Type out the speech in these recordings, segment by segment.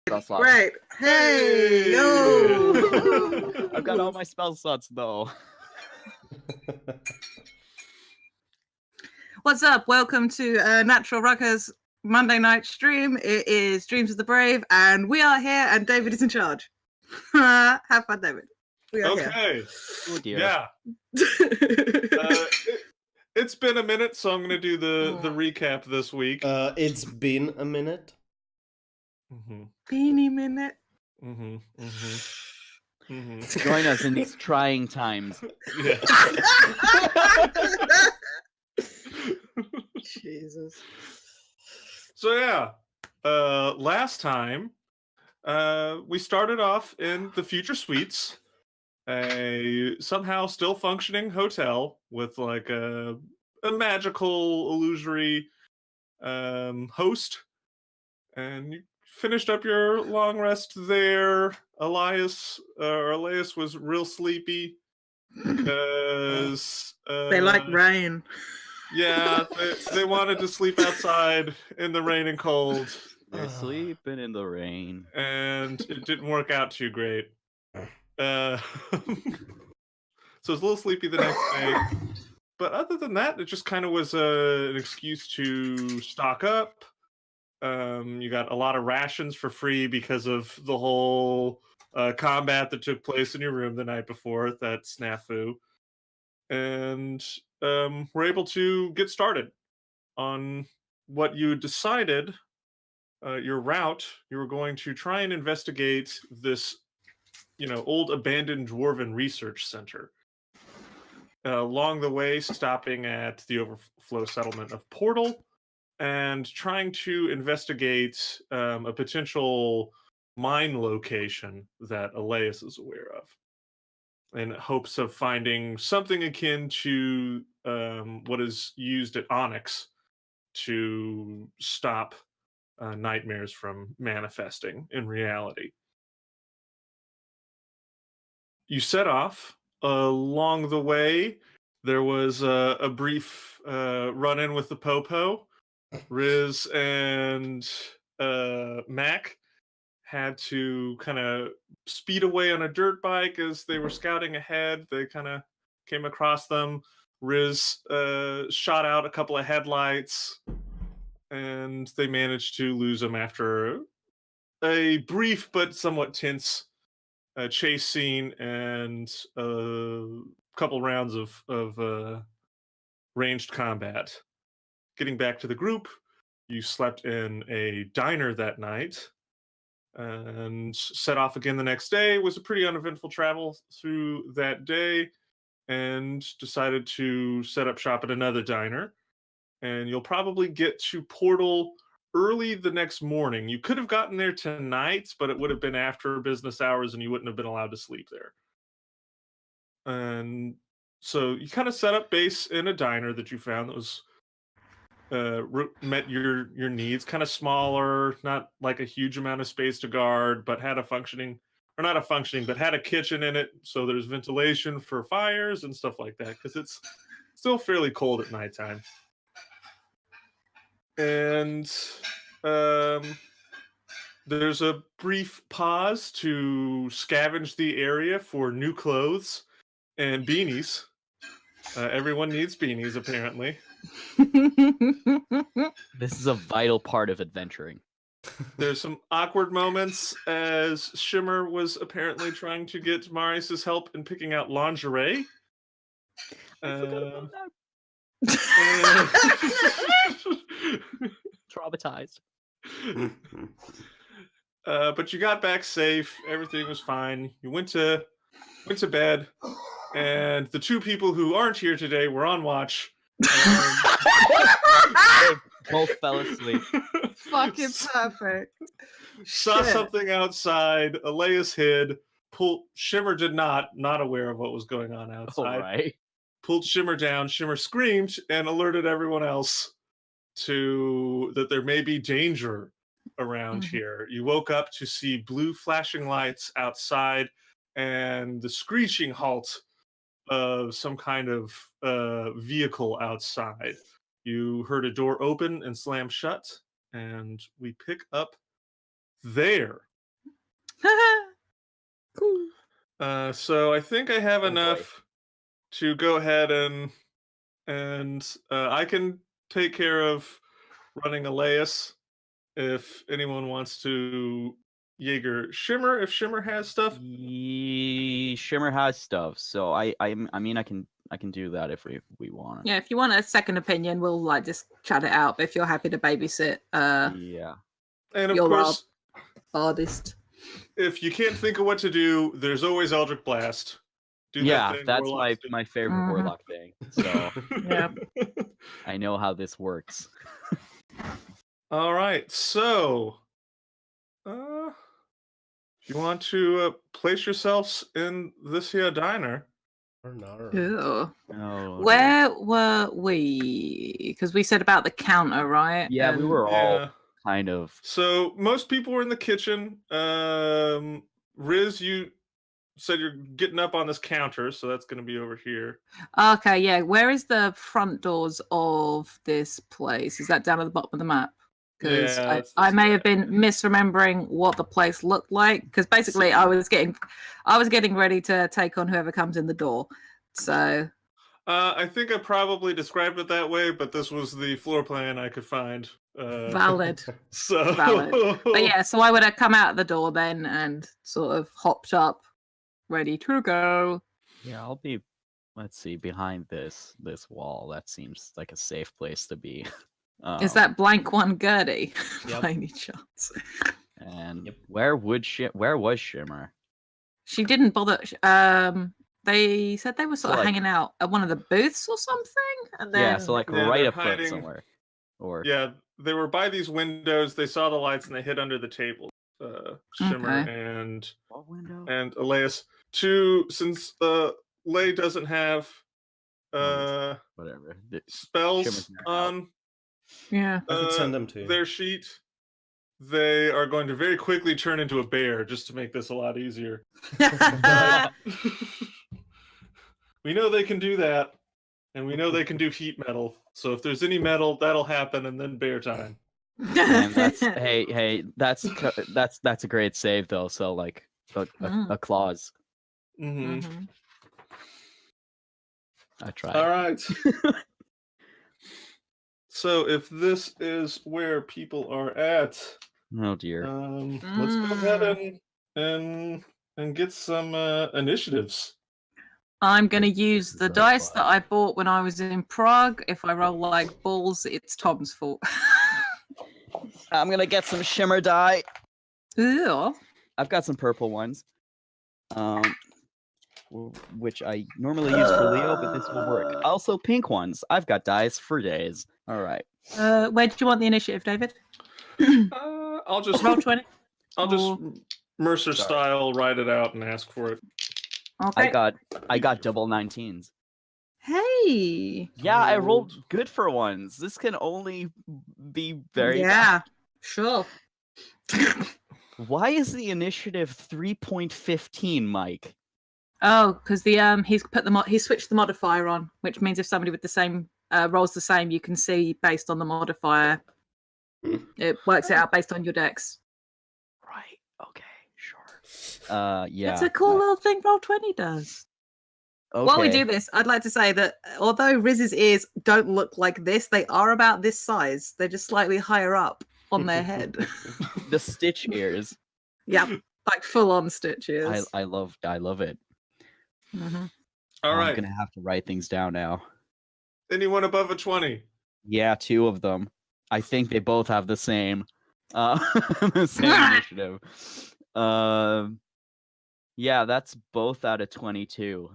Spell slots. Great. Hey, yo. I've got all my spell slots though. What's up? Welcome to Natural Ruckers Monday night stream. It is Dreams of the Brave, and we are here, and David is in charge. Have fun, David. We are Okay. Oh dear. Yeah. It's been a minute, so I'm going to do the recap this week. It's been a minute. Beanie minute. Join us in these trying times. Yeah. Jesus. So yeah, last time we started off in the Future Suites, a somehow still functioning hotel with like a magical illusory host, and you finished up your long rest there. Elias was real sleepy because They like rain. Yeah, they wanted to sleep outside in the rain and cold. They're sleeping in the rain. And it didn't work out too great. So it's a little sleepy the next day. But other than that, it just kind of was an excuse to stock up. You got a lot of rations for free because of the whole combat that took place in your room the night before, that snafu. And we're able to get started on what you decided, your route. You were going to try and investigate this, old abandoned dwarven research center. Along the way, stopping at the overflow settlement of Portal and trying to investigate a potential mine location that Elias is aware of, in hopes of finding something akin to what is used at Onyx to stop nightmares from manifesting in reality. You set off. Along the way, there was a brief run-in with the Popo. Riz and Mac had to kind of speed away on a dirt bike as they were scouting ahead. They kind of came across them. Riz shot out a couple of headlights, and they managed to lose them after a brief but somewhat tense chase scene and a couple rounds of ranged combat. Getting back to the group, you slept in a diner that night and set off again the next day. It was a pretty uneventful travel through that day, and decided to set up shop at another diner. And you'll probably get to Portal early the next morning. You could have gotten there tonight, but it would have been after business hours and you wouldn't have been allowed to sleep there. And so you kind of set up base in a diner that you found that was met your needs. Kind of smaller, not like a huge amount of space to guard, but had a functioning, or not a functioning, but had a kitchen in it, so there's ventilation for fires and stuff like that, because it's still fairly cold at nighttime. And there's a brief pause to scavenge the area for new clothes and beanies. Everyone needs beanies, apparently. This is a vital part of adventuring. There's some awkward moments as Shimmer was apparently trying to get Marius' help in picking out lingerie. Traumatized. But you got back safe. Everything was fine. You went to bed, and the two people who aren't here today were on watch. They both fell asleep. Fucking perfect. Saw Shit. something outside. Elias hid. Shimmer did not aware of what was going on outside. All right. Pulled Shimmer down. Shimmer screamed and alerted everyone else to that there may be danger around here. You woke up to see blue flashing lights outside and the screeching halt of some kind of vehicle outside. You heard a door open and slam shut, and we pick up there. Cool. So I think I have boy. enough to go ahead and I can take care of running Elias if anyone wants to Jaeger Shimmer if Shimmer has stuff. Shimmer has stuff, so I mean I can do that if we want. Yeah, if you want a second opinion, we'll like just chat it out. But if you're happy to babysit, Yeah. And of You're course, artist. if you can't think of what to do, there's always Eldritch Blast. Do Yeah, that thing that's warlocks do. my favorite Mhm. warlock thing. So Yeah. I know how this works. All right, so if you want to place yourselves in this here diner. Or not. Ew. Oh, dear. Where were we? Because we said about the counter, right? Yeah, we were all Yeah. kind of. So most people were in the kitchen. Riz, you said you're getting up on this counter, so that's going to be over here. Okay, yeah. Where is the front doors of this place? Is that down at the bottom of the map? Because Yeah, it's I this may have guy. been misremembering what the place looked like. Because basically, I was getting ready to take on whoever comes in the door. So I think I probably described it that way, but this was the floor plan I could find. valid. So Valid. But yeah, so I would have come out the door then and sort of hopped up, ready to go. Yeah, I'll be. Let's see, behind this wall. That seems like a safe place to be. Is that blank one Gertie? Yep. By any chance? And Yep. where was Shimmer? She didn't bother. They said they were sort of like- hanging out at one of the booths or something, and then Yeah, so like Yeah, right they're up front hiding- somewhere. Or yeah, they were by these windows. They saw the lights and they hid under the table. Shimmer Okay. what window? and Elias. Since Lay doesn't have Whatever. spells Shimmer's not out. on yeah. I could send them to you. their sheet, they are going to very quickly turn into a bear just to make this a lot easier. We know they can do that, and we know they can do heat metal. So if there's any metal, that'll happen, and then bear time. And that's hey, that's a great save though. So like a clause. Mm-hmm. Mhm. I tried. All right. So if this is where people are at, Oh dear. let's go ahead and get some initiatives. I'm going to use the Very dice fun. that I bought when I was in Prague. If I roll like balls, it's Tom's fault. I'm gonna get some shimmer dye. Ew. I've got some purple ones. Which I normally use for Leo, but this will work. Also pink ones. I've got dyes for days. All right. Where do you want the initiative, David? I'll just Roll 20. I'll Mercer Sorry. style write it out and ask for it. Okay. I got double 19s. Hey. Yeah, I rolled good for ones. This can only be very bad. Yeah. Sure. Why is the initiative 3.15, Mike? Oh, because the he's put the he switched the modifier on, which means if somebody with the same rolls the same, you can see based on the modifier. It works it out based on your dex. Right. Okay. Sure. Yeah. It's a cool little thing Roll20 does. Okay. While we do this, I'd like to say that although Riz's ears don't look like this, they are about this size. They're just slightly higher up on their head. The stitch ears. Yeah, like full-on stitches. I love it. Mhm. All I'm right. gonna have to write things down now. Anyone above a 20? Yeah, 2 of them. I think they both have the same the same initiative. Yeah, that's both out of 22.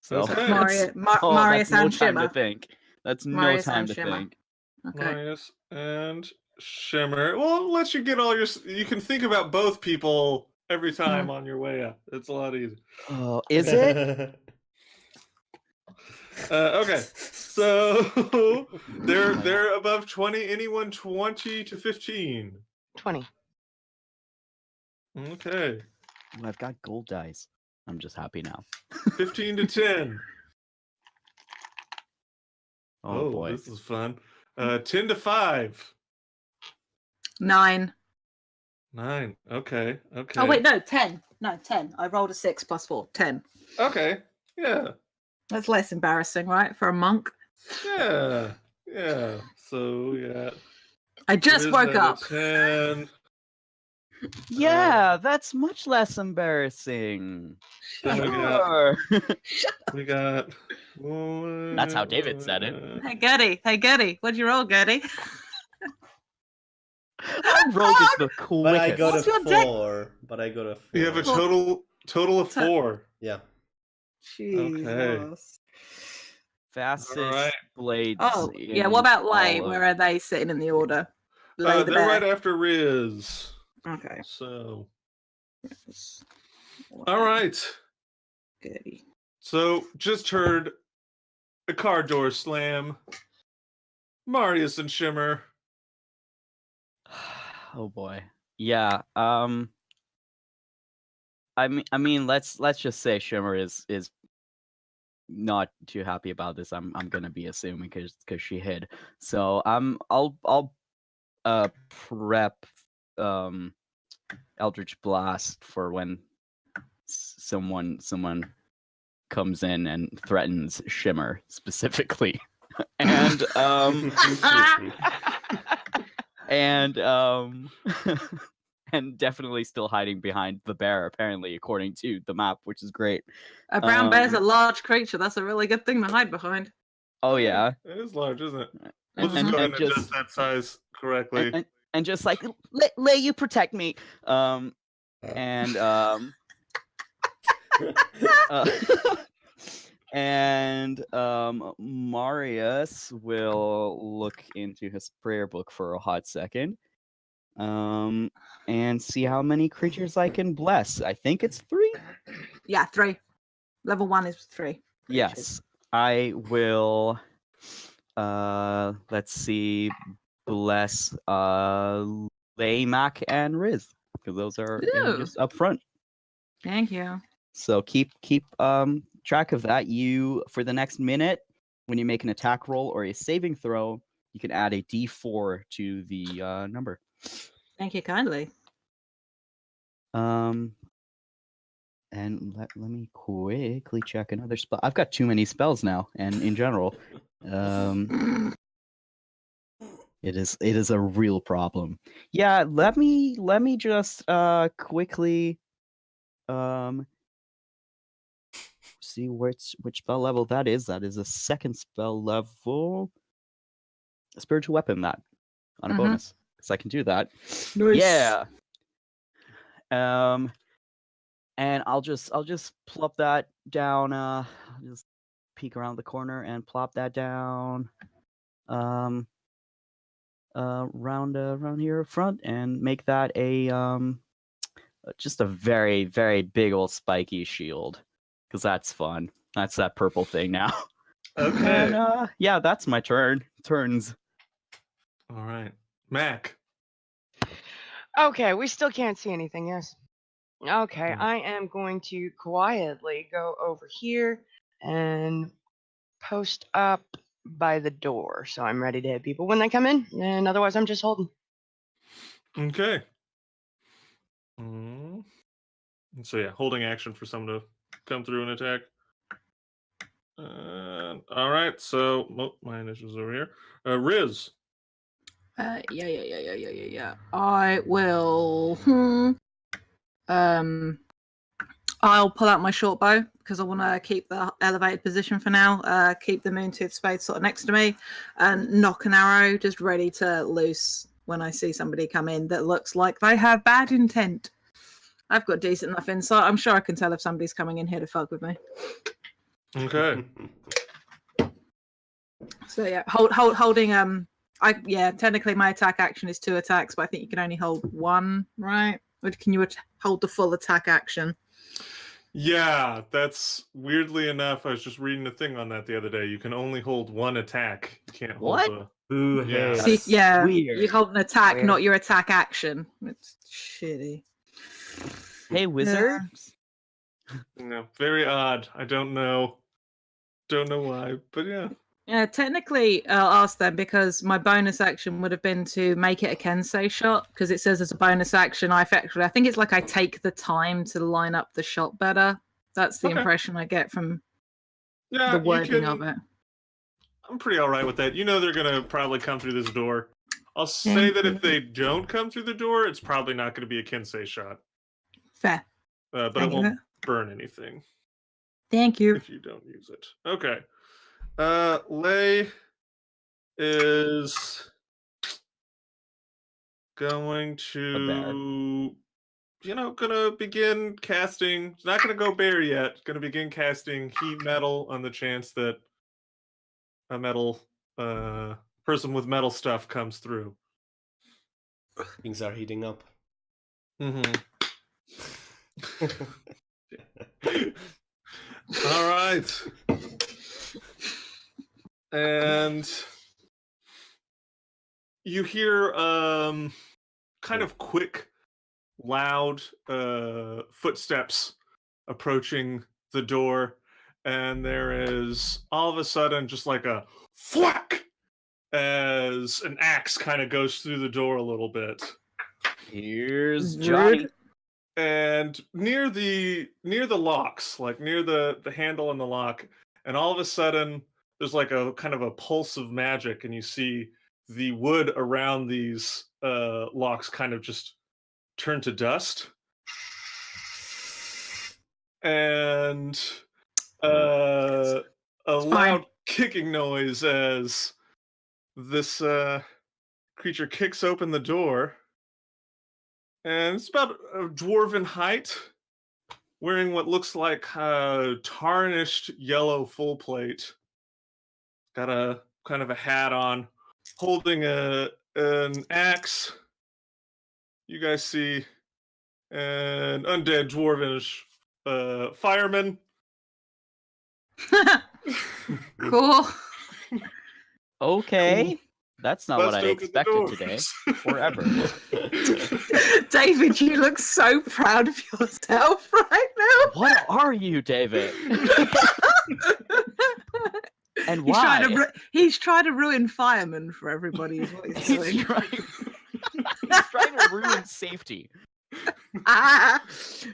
So Okay. that's Marius no and time Shimmer. to think. That's no Marius time and to Shimmer. think. Okay. Marius and Shimmer. Well, I'll let you get all your. You can think about both people every time on your way up. It's a lot easier. Oh, is it? Okay, so they're above 20. Anyone 20 to 15? 20. Okay, Ooh, I've got gold dice. I'm just happy now. 15 to 10. Oh, boy. This is fun. 10 to 5. 9. 9. Okay. Okay. Oh, wait, no, 10. No, 10. I rolled a 6 plus 4. 10. Okay. Yeah. That's less embarrassing, right? For a monk. Yeah. Yeah. So yeah. I just Riz woke had a up. 10. Yeah, that's much less embarrassing. Then we Sure. got. That's how David said it. Hey, Gertie. What'd you roll, Gertie? I rolled it the quickest. But I got What's a your deck? 4. But I got a 4. You have a total of 4. Yeah. Jesus. Fastest Alright. blades. Oh, yeah. What about Lay? Where are they sitting in the order? Lay the They're bear. right after Riz. Okay. So. All right. Gertie. So just heard a car door slam. Marius and Shimmer. Oh boy. Yeah. I mean, let's just say Shimmer is not too happy about this. I'm gonna be assuming because she hid. So I'll prep Eldritch Blast for when someone comes in and threatens Shimmer specifically. and and and definitely still hiding behind the bear, apparently, according to the map, which is great. A brown bear's a large creature. That's a really good thing to hide behind. Oh yeah. It is large, isn't it? And, Let's just go ahead and adjust that size correctly. and just like lay you protect me. And and Marius will look into his prayer book for a hot second. And see how many creatures I can bless. I think it's 3. Yeah, 3. Level 1 is 3. Yes, I will. Let's see, bless Laymac and Riz, because those are just up front. Thank you. So keep track of that. You, for the next minute, when you make an attack roll or a saving throw, you can add a D4 to the number. Thank you kindly. And let me quickly check another spell. I've got too many spells now, and in general, it is a real problem. Yeah, let me just quickly see which spell level that is. That is a 2nd spell level. A spiritual weapon, that on a bonus, because I can do that. Nice. Yeah. And I'll just plop that down. Just peek around the corner and plop that down. Around here up front, and make that a just a very, very big old spiky shield, because that's fun. That's that purple thing now. Okay. And, yeah, that's my turns. All right. Mac. Okay, we still can't see anything, yes. Okay, I am going to quietly go over here and post up by the door, so I'm ready to hit people when they come in, and otherwise I'm just holding. Okay. So yeah, holding action for someone to come through and attack. All right, so my initials over here. Riz. Yeah. I will. I'll pull out my short bow because I want to keep the elevated position for now. Keep the Moontooth Spade sort of next to me, and knock an arrow just ready to loose when I see somebody come in that looks like they have bad intent. I've got decent enough insight. I'm sure I can tell if somebody's coming in here to fuck with me. Okay. So yeah, holding. Technically my attack action is 2 attacks, but I think you can only hold 1, right? Or can you hold the full attack action? Yeah, that's weirdly enough. I was just reading a thing on that the other day. You can only hold 1 attack. You can't hold What? Ooh, Yeah. hey. See, yeah, weird. you hold an attack, Weird. not your attack action. It's shitty. Hey, wizards. No, very odd. I don't know. Don't know why, but yeah. Yeah, technically, I'll ask them because my bonus action would have been to make it a Kensei shot because it says as a bonus action, I think it's like I take the time to line up the shot better. That's the Okay. impression I get from Yeah, the you wording can. of it. I'm pretty all right with that. You know they're gonna probably come through this door. I'll say that if they don't come through the door, it's probably not going to be a Kensei shot. Fair. But Thank it won't you. burn anything Thank you. if you don't use it. Okay. Lei is going to, gonna begin casting. It's not gonna go bear yet. Gonna begin casting heat metal on the chance that a metal person with metal stuff comes through. Things are heating up. Mm-hmm. All right. And you hear kind of quick, loud footsteps approaching the door, and there is all of a sudden just like a thwack as an axe kind of goes through the door a little bit. Here's Johnny. And near the locks, like near the handle and the lock, and all of a sudden there's like a kind of a pulse of magic, and you see the wood around these locks kind of just turn to dust, and a loud kicking noise as this creature kicks open the door. And it's about a dwarven height, wearing what looks like tarnished yellow full plate. Got a kind of a hat on, holding an axe. You guys see an undead dwarvenish fireman. Cool. Okay. That's not what I Bust open the expected doors. today or ever. David, you look so proud of yourself right now. What are you, David? And He's why? he's trying to ruin firemen for everybody. Is what he's doing. He's trying to ruin safety.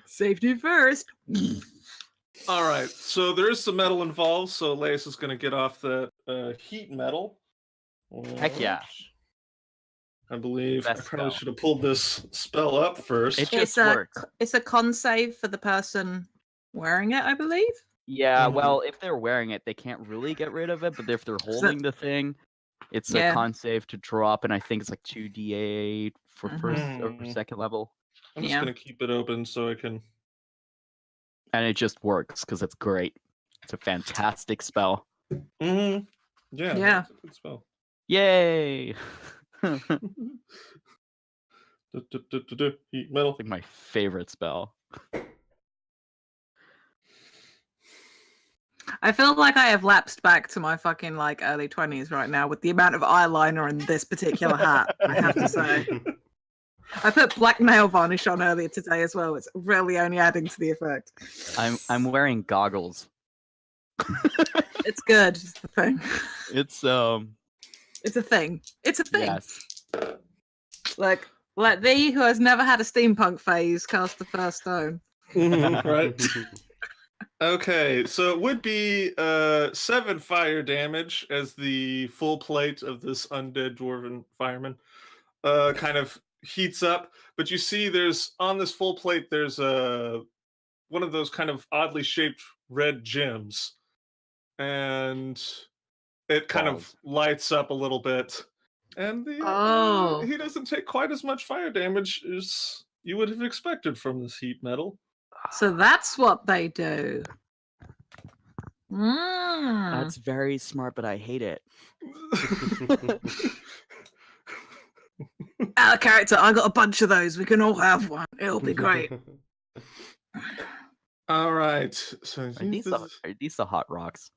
Safety first. All right, so there is some metal involved, so Lace is going to get off the heat metal. Heck yeah. I believe Best I probably spell. should have pulled this spell up first. It just It's a works. it's a con save for the person wearing it, I believe. Yeah, Mhm. well, if they're wearing it, they can't really get rid of it, but if they're holding the thing, it's Yeah. a con save to drop, and I think it's like 2d8 for first or Mhm. second level. I'm just Yeah. going to keep it open so I can... And it just works because it's great. It's a fantastic spell. Mm-hmm. Yeah. That's a good spell. Yay! Heat metal. Like my favorite spell. I feel like I have lapsed back to my fucking like early 20s right now with the amount of eyeliner and this particular hat. I have to say, I put black nail varnish on earlier today as well. It's really only adding to the effect. I'm wearing goggles. It's good. It's the thing. It's It's a thing. It's a thing. yes. Like let thee who has never had a steampunk phase cast the first stone. Mhm, right. Okay, so it would be 7 fire damage as the full plate of this undead dwarven fireman kind of heats up. But you see there's, on this full plate, there's one of those kind of oddly shaped red gems. And it kind of lights up a little bit. And he doesn't take quite as much fire damage as you would have expected from this heat metal. So that's what they do. Mm. That's very smart, but I hate it. Our character, I got a bunch of those. We can all have one. It'll be great. All right. So Are these the hot rocks?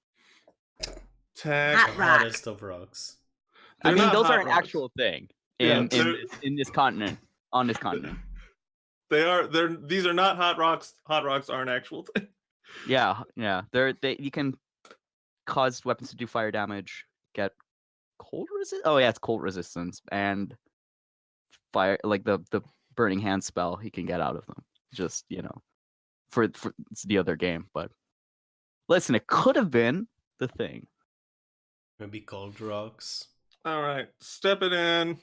tag. Hot rock. Hottest of rocks. I They're mean, not those hot are an rocks. actual thing Yeah, in this continent. On this continent. They are. These are not hot rocks. Hot rocks are an actual thing. Yeah. You can caused weapons to do fire damage get cold resist. Oh yeah, it's cold resistance and fire, like the burning hand spell he can get out of them. Just for it's the other game, but listen, it could have been the thing. Maybe cold rocks. All right, stepping in.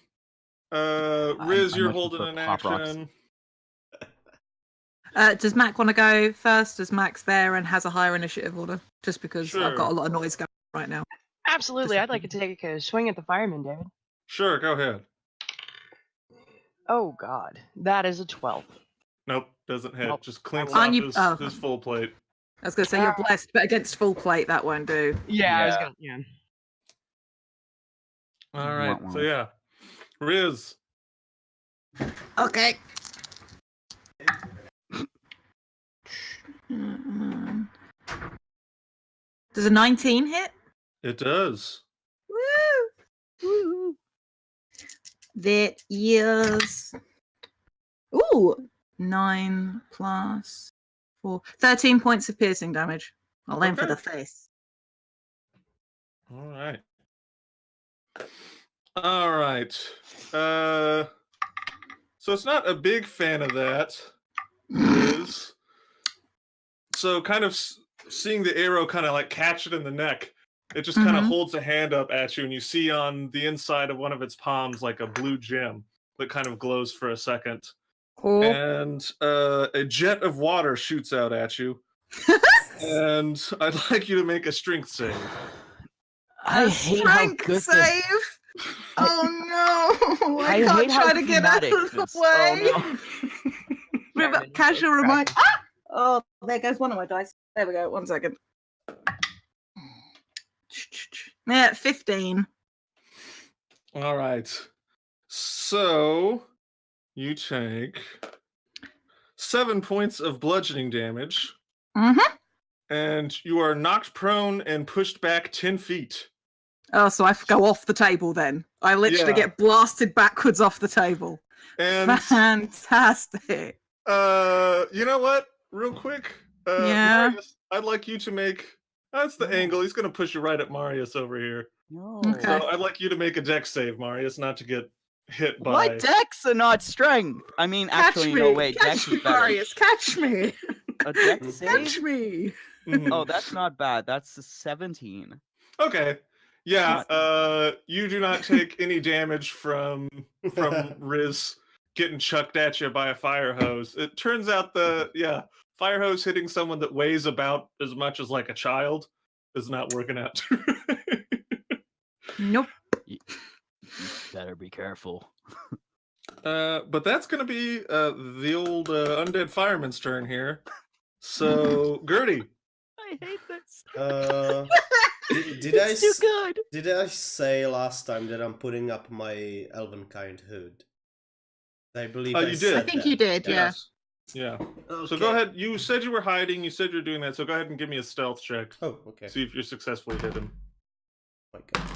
I'm Riz, you're much holding prefer an pop rocks. action. Does Mac want to go first? Does Mac's there and has a higher initiative order? Just because I've got a Sure. lot of noise going on right now. Absolutely, I'd like to take a swing at the fireman, David. Sure, go ahead. Oh God, that is a 12. Nope, doesn't hit. Nope. Just clinks Aren't off you- his full plate. I was going to say you're blessed, but against full plate that won't do. Yeah, I was Yeah. gonna. Yeah. All right, Wah, so wah. yeah, Riz. Okay. Does a 19 hit? It does. Woo! That is 9 plus 4. 13 points of piercing damage. I'll aim for Okay. the face. All right. All right. So it's not a big fan of that. Riz. So kind of seeing the arrow kind of like catch it in the neck, it just kind of Mhm. holds a hand up at you, and you see on the inside of one of its palms like a blue gem that kind of glows for a second. Cool. And a jet of water shoots out at you. And I'd like you to make a strength save. I hate how Strength good this. save. Oh no! I, I can't hate how try to get out thematic of the this- way. oh, Fireman, Casual okay. remind. Ah! Oh, there goes one of my dice. There we go. 1 second. Yeah, 15. All right. So you take 7 points of bludgeoning damage, Mm-hmm. and you are knocked prone and pushed back 10 feet. Oh, so I go off the table then. I literally Yeah. get blasted backwards off the table. And Fantastic. you know what? Real quick, Yeah. Marius, I'd like you to make. That's the angle. He's gonna push you right at Marius over here. no. Okay. So I'd like you to make a dex save, Marius, not to get hit by. My dex are not strength. I mean, actually, no, wait. Catch Dex me, is better. Marius. Catch me. A dex Catch save? me. Mhm. Oh, that's not bad. That's a 17. Okay. Yeah, you do not take any damage from Riz getting chucked at you by a fire hose. It turns out fire hose hitting someone that weighs about as much as like a child is not working out too right. Nope. Better be careful. But that's gonna be the old undead fireman's turn here. So Gertie. I hate this. Did I It's too good. did I say last time that I'm putting up my Elvenkind hood? I believe Oh, I you did. said I think that. you did, yeah. Yes. Yeah. So Okay. go ahead. You said you were hiding. You said you're doing that. So go ahead and give me a stealth check. Oh, okay. See if you're successfully hidden. My God.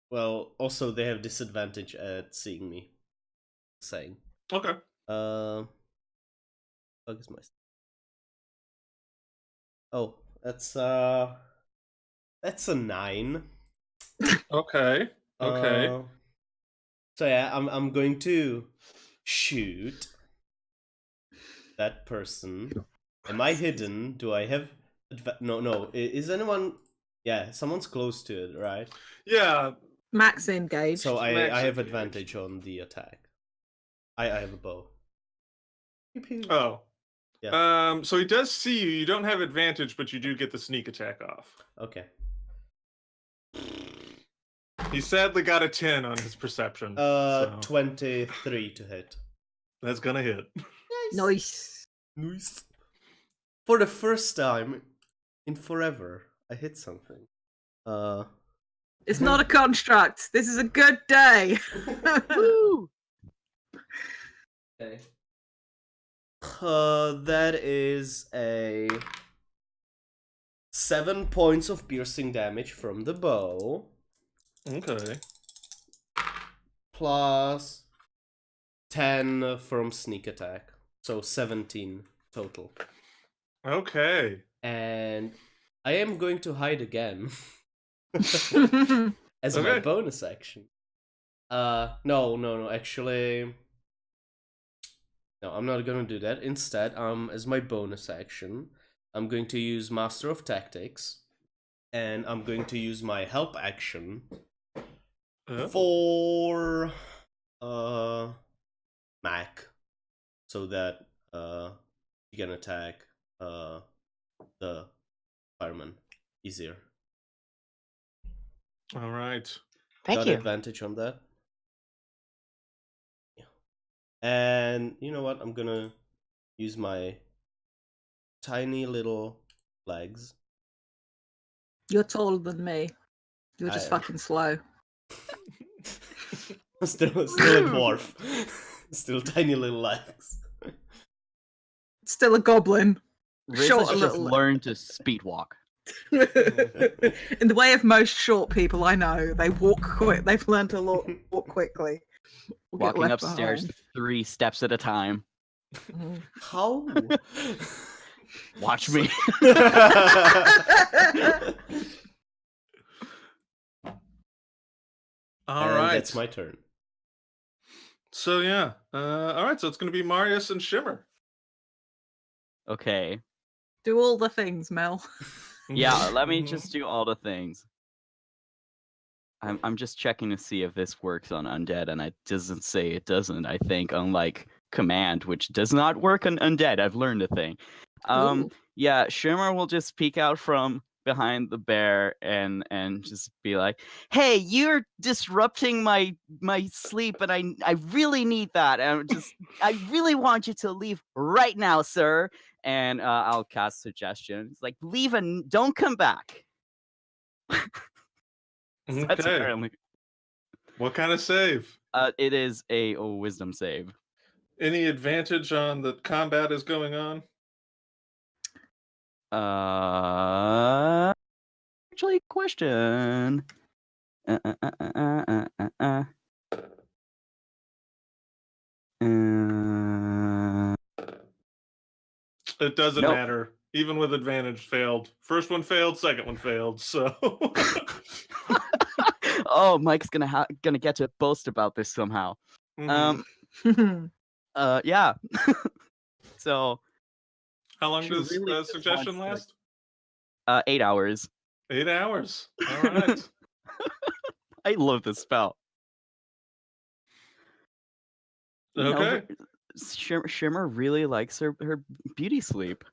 Well, also they have disadvantage at seeing me. Saying. Okay. Fuck is my. Oh, that's a 9. Okay. Okay. So yeah, I'm going to shoot that person. Am I hidden? Do I have? No. Is anyone? Yeah, someone's close to it, right? Yeah. Max engaged. So I Max have engaged. advantage on the attack. I have a bow. Pew, pew. Oh. Yeah. So he does see you. You don't have advantage, but you do get the sneak attack off. Okay. He sadly got a 10 on his perception. so 23 to hit. that's gonna hit. Nice. Nice. For the first time in forever, I hit something. It's not a construct. This is a good day. Woo! Okay. That is a 7 points of piercing damage from the bow, Okay. plus 10 from sneak attack. So 17 total. Okay. And I am going to hide again as my Okay. bonus action. No, actually, no, I'm not gonna do that. Instead, as my bonus action, I'm going to use Master of Tactics, and I'm going to use my help action for Mac, so that he can attack the fireman easier. All right. Thank Got you. advantage on that. Yeah. And you know what? I'm gonna use my tiny little legs. You're taller than me. You're just I am. fucking slow. still a dwarf. Still tiny little legs. Still a goblin. Riz Short has a just little. learned to speed walk. In the way of most short people I know, they walk quick. They've learned to walk quickly. Or get Walking left upstairs behind. 3 steps at a time. Mhm. How? Watch me. All And right. that's my turn. So yeah. All right. So it's going to be Marius and Shimmer. Okay. Do all the things, Mel. Yeah, let me Mhm. just do all the things. I'm just checking to see if this works on undead, and it doesn't say it doesn't. I think, unlike command, which does not work on undead. I've learned a thing. Ooh. Yeah, Shimmer will just peek out from behind the bear and just be like, "Hey, you're disrupting my sleep, and I really need that. I really want you to leave right now, sir." And I'll cast suggestion. It's like, leave and don't come back. So that's Okay. apparently. What kind of save? It is a wisdom save. Any advantage on the combat is going on? Actually, question. It doesn't Nope. matter. Even with advantage, failed. First one failed. Second one failed. So. Oh, Mike's gonna get to boast about this somehow. Mhm. Yeah. So. How long she does really just suggestion wants to- last? 8 hours. 8 hours. All right. I love this spell. You know, Okay. Shimmer really likes her beauty sleep.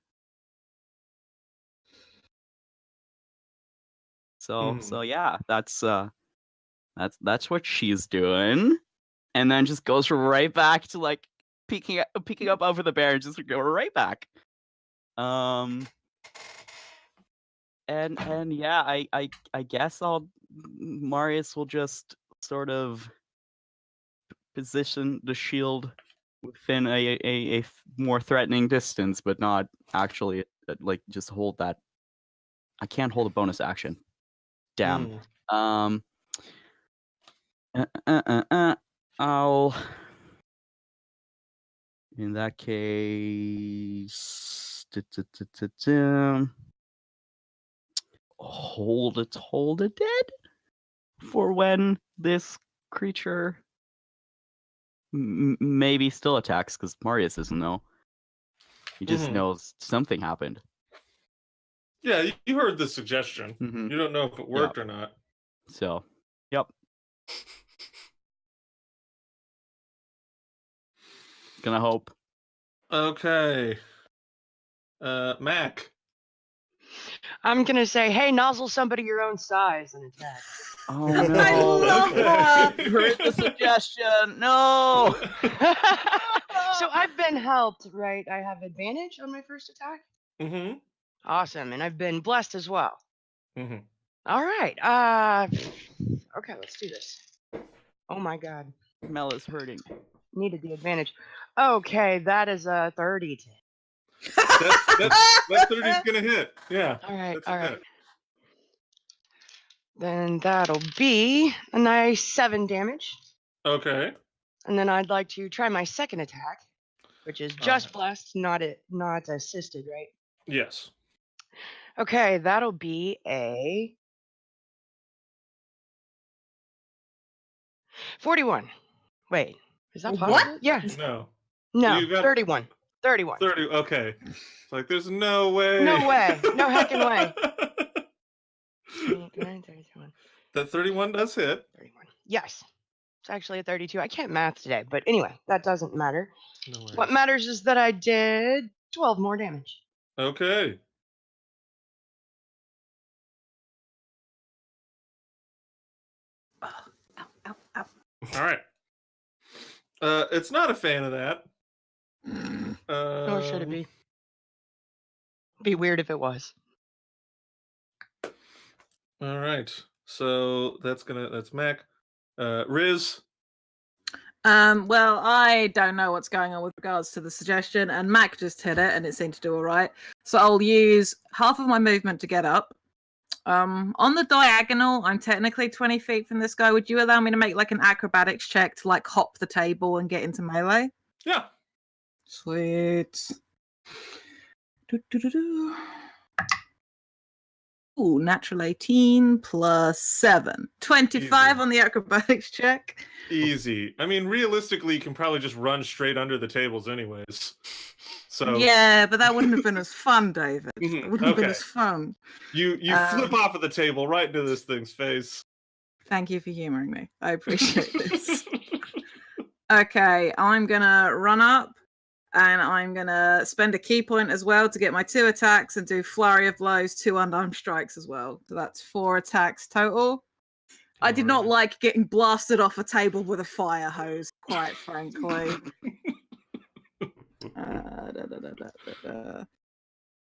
So yeah, that's what she's doing, and then just goes right back to like peeking up over the bear and just go right back. And yeah, I guess Marius will just sort of position the shield within a more threatening distance, but not actually like just hold that. I can't hold a bonus action. Damn. Mm. I'll. In that case, hold it dead for when this creature maybe still attacks, because Marius doesn't know. He just Mhm. knows something happened. Yeah, you heard the suggestion. Mhm. You don't know if it worked or not. So, yep. Gonna hope. Okay. Mac. I'm gonna say, hey, nozzle somebody your own size and attack. Oh I no! love that. You heard the suggestion. No. So I've been helped, right? I have advantage on my first attack. Mm-hmm. Awesome, and I've been blessed as well. Mm-hmm. All right. Okay, let's do this. Oh my God, Mel is hurting. needed the advantage. Okay, that is a 30. That 30's gonna hit. Yeah. All right, That's a all right. hit. Then that'll be a nice 7 damage. Okay. And then I'd like to try my second attack. which is just blessed, not assisted, right? Yes. Okay, that'll be a 41. Wait, is that What? possible? Yeah. No. No, You got 31. 31. 30. Okay. It's like there's no way. No way. No heckin' way. 29, 31. That 31 does hit. 31. Yes. It's actually a 32. I can't math today, but anyway, that doesn't matter. No worries. What matters is that I did 12 more damage. Okay. Ow, ow, ow. All right. It's not a fan of that. Nor should it be. Be weird if it was. All right. So that's Mac. Riz. Well, I don't know what's going on with regards to the suggestion, and Mac just hit it, and it seemed to do all right. So I'll use half of my movement to get up. On the diagonal, I'm technically 20 feet from this guy. Would you allow me to make like an acrobatics check to like hop the table and get into melee? Yeah. Sweet. Do-do-do-do. Ooh, natural 18 plus 7. 25 Easy. on the acrobatics check. Easy. I mean, realistically, you can probably just run straight under the tables anyways. So Yeah, but that wouldn't have been as fun, David. Mhm, It wouldn't have been okay. as fun. you flip off of the table right into this thing's face. Thank you for humoring me. I appreciate this. Okay, I'm gonna run up and I'm gonna spend a key point as well to get my 2 attacks and do flurry of blows, 2 unarmed strikes as well. So that's 4 attacks total. I did not Alright. like getting blasted off a table with a fire hose, quite frankly.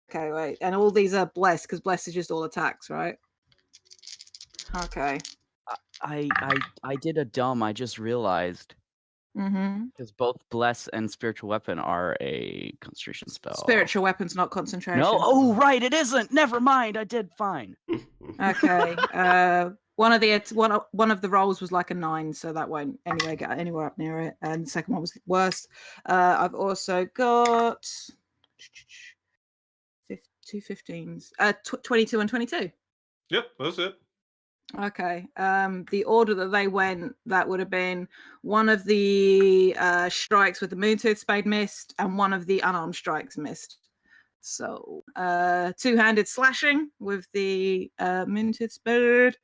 Okay, wait. And all these are blessed because blessed is just all attacks, right? Okay. I did a dumb. I just realized Mm-hmm. because both bless and spiritual weapon are a concentration spell. Spiritual weapons, not concentration. No. Oh, right. It isn't. Never mind. I did fine. Okay. One of the rolls was like a 9, so that won't anyway get anywhere up near it. And the second one was worse. I've also got 2 15s. 22 and 22. Yep, that's it. Okay. The order that they went, that would have been one of the strikes with the Moontooth Spade missed, and one of the unarmed strikes missed. So, 2-handed slashing with the Moontooth Spade.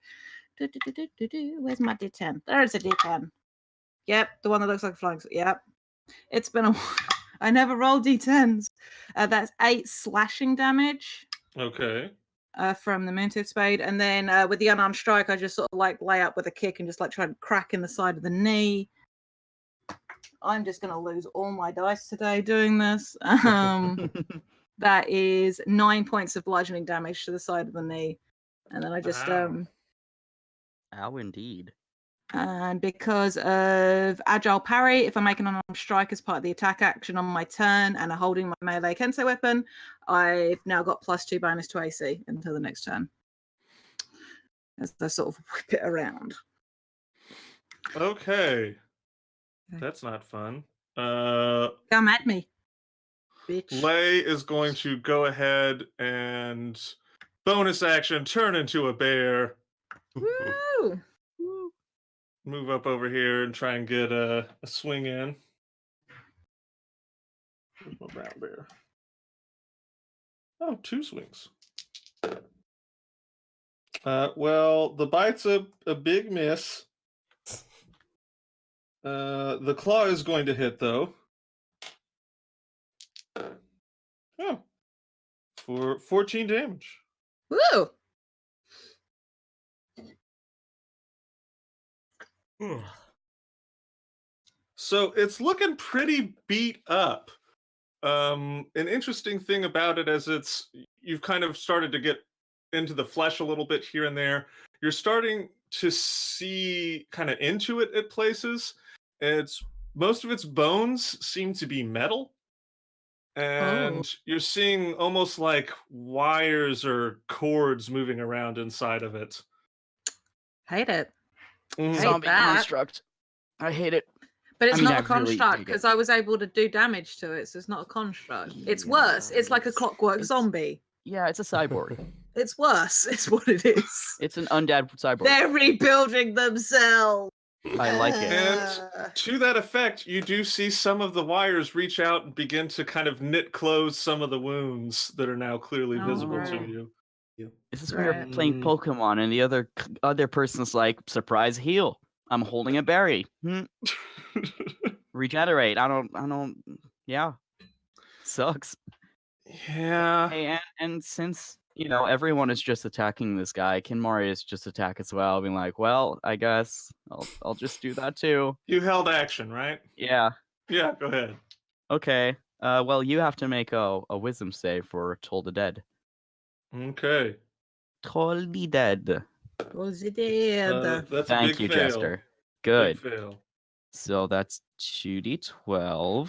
Where's my D10? There's a D10. Yep, the one that looks like a flying. Yep. It's been a while. I never roll D10s. That's 8 slashing damage. Okay. From the Moontooth Spade, and then with the unarmed strike, I just sort of like lay up with a kick and just like try to crack in the side of the knee. I'm just gonna lose all my dice today doing this. That is 9 points of bludgeoning damage to the side of the knee, and then I just Ow. Ow, indeed. and because of agile parry, if I make an unarmed strike as part of the attack action on my turn and I'm holding my melee kensei weapon, I've now got +2 bonus to AC until the next turn. As I sort of whip it around. Okay. That's not fun. Come at me, bitch. Lay is going to go ahead and bonus action turn into a bear. Woo! Move up over here and try and get a swing in. Where's my brown bear? Oh, 2 swings. Well, the bite's a big miss. The claw is going to hit, though. Oh. For 14 damage. Woo! So it's looking pretty beat up. An interesting thing about it is you've kind of started to get into the flesh a little bit here and there. You're starting to see kind of into it at places. Most of its bones seem to be metal. And you're seeing almost like wires or cords moving around inside of it. Hate it. Mhm. Hate Zombie that. construct. I hate it. But it's I mean, not a I really construct dig it. because I was able to do damage to it, so it's not a construct. It's worse. It's like a clockwork It's- zombie. Yeah, it's a cyborg. It's worse. It's what it is. It's an undead cyborg. They're rebuilding themselves. I like it. And to that effect, you do see some of the wires reach out and begin to kind of knit close some of the wounds that are now clearly Oh, visible right. to you. This is when you're Right. playing Pokemon and the other person's like, surprise heal. I'm holding a berry. Regenerate. I don't. Yeah. Sucks. Yeah. Hey, and since everyone is just attacking this guy, can Marius just attack as well? Being like, well, I guess I'll just do that too. You held action, right? Yeah. Yeah, go ahead. Okay. Well, you have to make a wisdom save for Toll the Dead. Okay. Toll the Dead. Was it dead? That's Thank a big you, fail. Jester. Good. Big fail. So that's 2d12.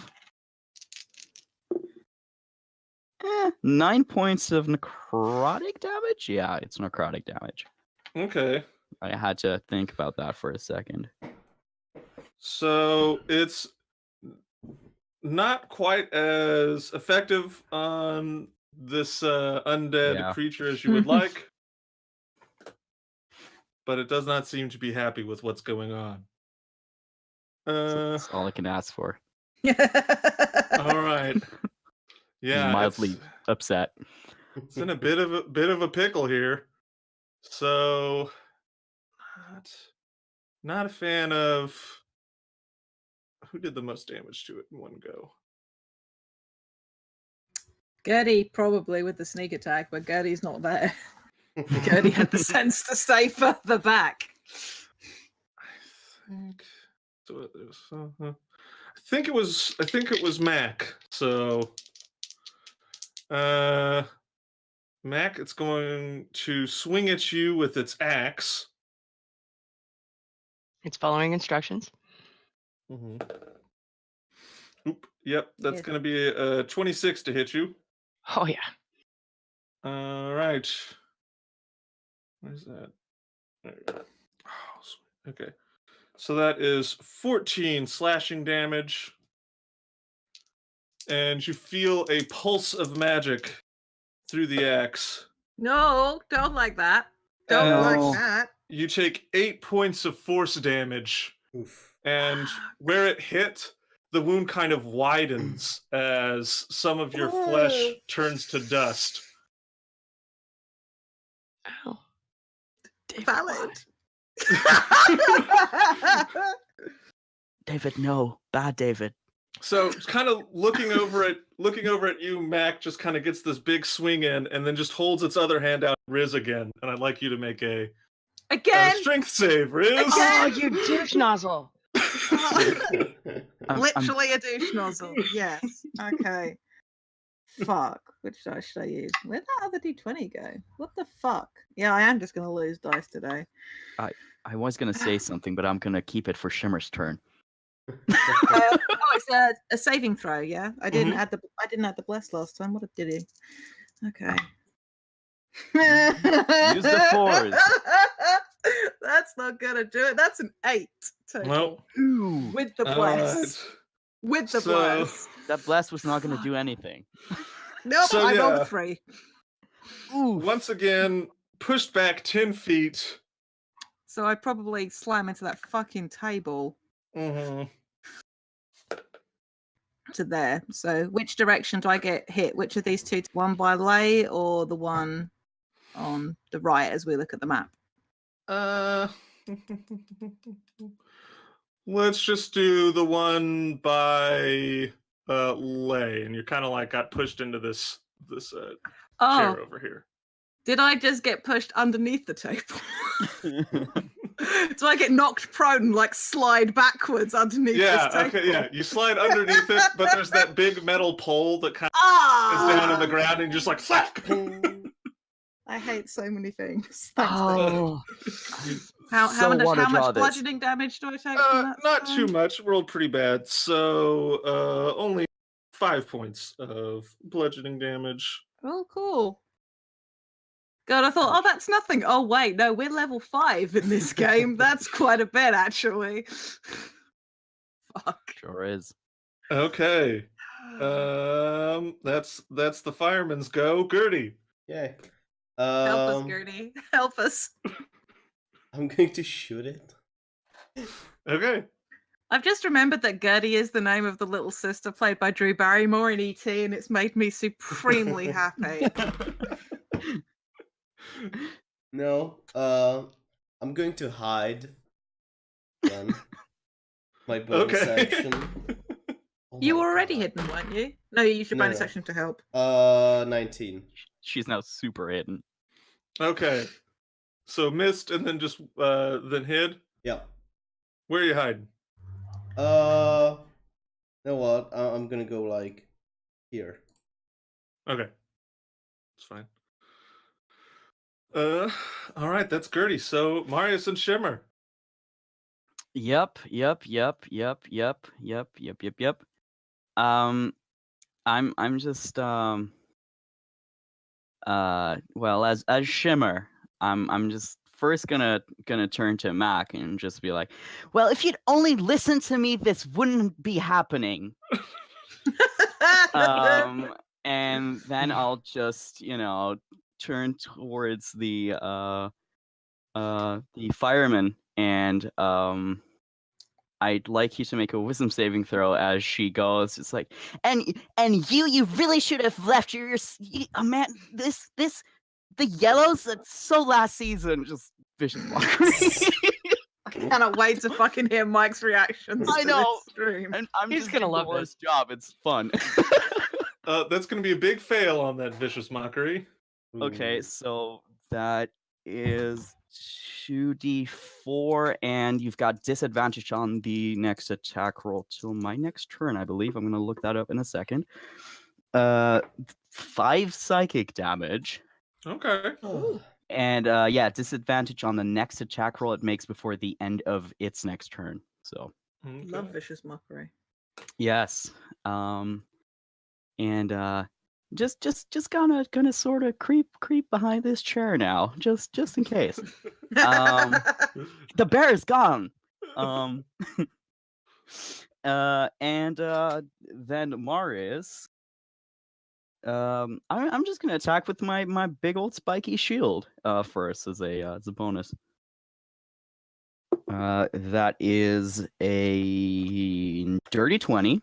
9 points of necrotic damage? Yeah, it's necrotic damage. Okay. I had to think about that for a second. So it's not quite as effective on this undead creature as you would like, but it does not seem to be happy with what's going on. That's all I can ask for. All right. Yeah, Mildly upset. it's in a bit of a pickle here. So not a fan of who did the most damage to it in one go. Gertie probably with the sneak attack, but Gertie's not there. Gertie had the sense to stay further back. I think so. I think it was Mac. So, Mac, it's going to swing at you with its axe. It's following instructions. Mm-hmm. Oop. Yep, that's Yes. going to be a 26 to hit you. Oh yeah. All right. Where's that? There you go. Oh, sweet. Okay. So that is 14 slashing damage. And you feel a pulse of magic through the axe. No, don't like that. Don't No. like that. You take 8 points of force damage. Oof. And where it hit, the wound kind of widens as some of your flesh turns to dust. Ow. Valid. David, no. Bad David. So kind of looking over at you, Mac just kind of gets this big swing in and then just holds its other hand out at Riz again. And I'd like you to make a Again. strength save, Riz. Oh, you douche nozzle. Literally a douche nozzle. Yes. Okay. Fuck. Which dice should I use? Where'd that other D20 go? What the fuck? Yeah, I am just going to lose dice today. I was going to say something, but I'm going to keep it for Shimmer's turn. Oh, it's a saving throw. Yeah, I didn't add the bless last time. What a diddy. Okay. Use the fours. That's not gonna do it. That's an 8 total. Well, Ooh. With the bless. With the So- bless. That blast was not going to do anything. Nope, So, I rolled yeah. a 3. Ooh. once again, pushed back 10 feet. So I probably slam into that fucking table Mm-hmm. to there. So which direction do I get hit? Which of these two? One by Lay or the one on the right as we look at the map? Let's just do the one by Lay, and you kind of like got pushed into this Oh, chair over here. did I just get pushed underneath the table? Do I get knocked prone and like slide backwards underneath Yeah, this table? okay, yeah. You slide underneath it, but there's that big metal pole that kind of Ah! is down in the ground, and you just like slack. I hate so many things. Thanks, Dave. Oh. How so wanna draw much this. bludgeoning damage do I take? from that Not time? too much. Rolled pretty bad. So only 5 points of bludgeoning damage. Oh, cool. God, I thought, oh, that's nothing. Oh, wait, no, we're level 5 in this game. That's quite a bit, actually. Fuck. Sure is. Okay. That's the fireman's go. Gertie. Yay. Help us, Gertie. Help us. I'm going to shoot it. Okay. I've just remembered that Gertie is the name of the little sister played by Drew Barrymore in E.T., and it's made me supremely happy. No. I'm going to hide. Then. My bonus action. Oh You my were already God. hidden, weren't you? No, you used your No, bonus no. action to help. 19. She's now super hidden. Okay. So missed and then just then hid. Yeah. Where are you hiding? You know what? I'm gonna go like here. Okay. It's fine. All right, that's Gertie. So Marius and Shimmer. Yep. I'm just well, as Shimmer, I'm just first gonna turn to Mac and just be like, well, if you'd only listen to me, this wouldn't be happening. And then I'll just, turn towards the fireman, and I'd like you to make a wisdom saving throw as she goes. It's like, and you really should have left man. The yellows. That's so last season. Just vicious mockery. I cannot wait to fucking hear Mike's reactions. I to know. this stream. And I'm He's just gonna doing love the it. worst job. It's fun. That's going to be a big fail on that vicious mockery. Okay, Ooh. so that is 2d4, and you've got disadvantage on the next attack roll till my next turn, I believe. I'm gonna look that up in a second. 5 psychic damage, Okay. and yeah, disadvantage on the next attack roll it makes before the end of its next turn. So Okay. Love vicious mockery. yes, and just gonna sort of creep behind this chair now, just in case. The bear is gone. And then Marius. I'm just gonna attack with my big old spiky shield first as a bonus. That is a dirty 20.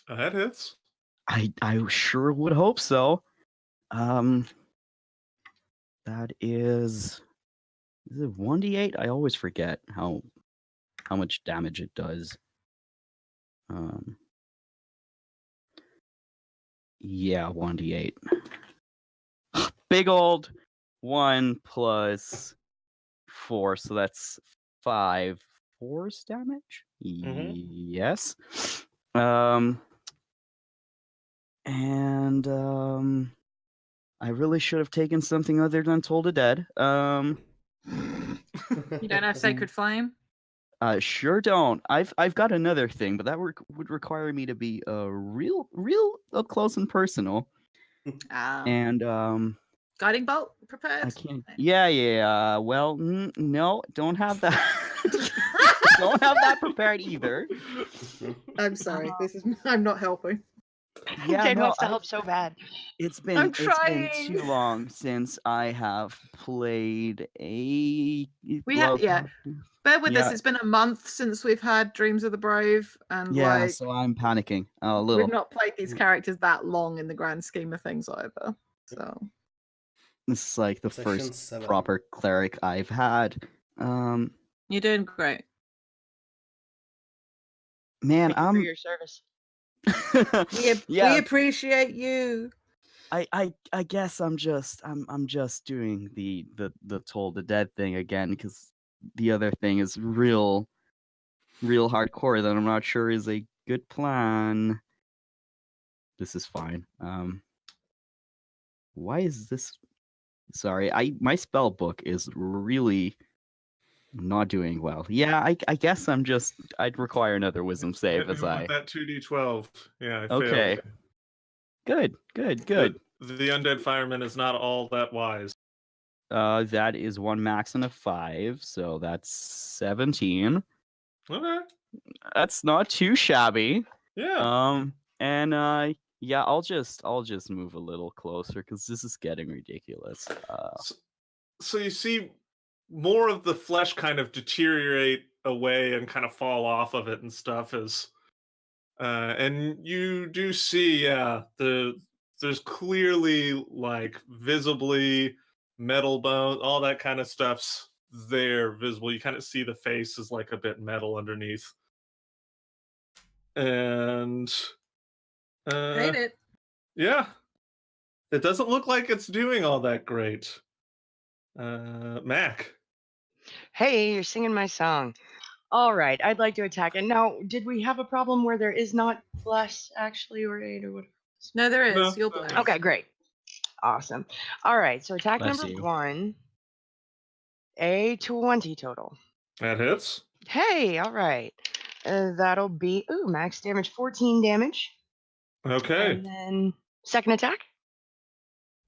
That hits. I sure would hope so. That is it 1d8? I always forget how much damage it does. Yeah, 1d8. Big old 1 plus 4, so that's 5 force damage. Yes. And I really should have taken something other than Toll the Dead. You don't have Sacred Flame? Sure don't. I've got another thing, but that would require me to be real up close and personal. And Guiding Bolt prepared? I can't. Yeah. Well, no, don't have that. Don't have that prepared either. I'm sorry. I'm not helping. Yeah, Jade no, wants to help so bad. It's been I'm too trying. long since I have played a. Bear with us. Yeah. It's been a month since we've had Dreams of the Brave, and Yeah, so I'm panicking a little. we've not played these characters that long in the grand scheme of things either. So This is like the Section first 7. proper cleric I've had. you're doing great. Man, Thank you for your service. We appreciate you. I guess I'm just doing the Toll the Dead thing again, because the other thing is real hardcore that I'm not sure is a good plan. This is fine. Why is this? Sorry, my spell book is really not doing well. Yeah, I guess I'd require another wisdom save Hit as me I. with that 2d12. Yeah, I Okay. failed. Good. The undead fireman is not all that wise. That is 1 max and a 5, so that's 17. Okay. That's not too shabby. Yeah. Yeah, I'll just move a little closer because this is getting ridiculous. So you see more of the flesh kind of deteriorate away and kind of fall off of it and stuff and you do see, there's clearly like visibly metal bone, all that kind of stuff's there visible. You kind of see the face is like a bit metal underneath. And Hate it. yeah, it doesn't look like it's doing all that great. Mac. Hey, you're singing my song. All right, I'd like to attack it. Now, did we have a problem where there is not plus actually or 8 or whatever? No, there is. No, You're no. blue. Okay, great. Awesome. All right, so attack Let's number see. 1, a 20 total. That hits. Hey, all right. That'll be, max damage, 14 damage. Okay. And then second attack.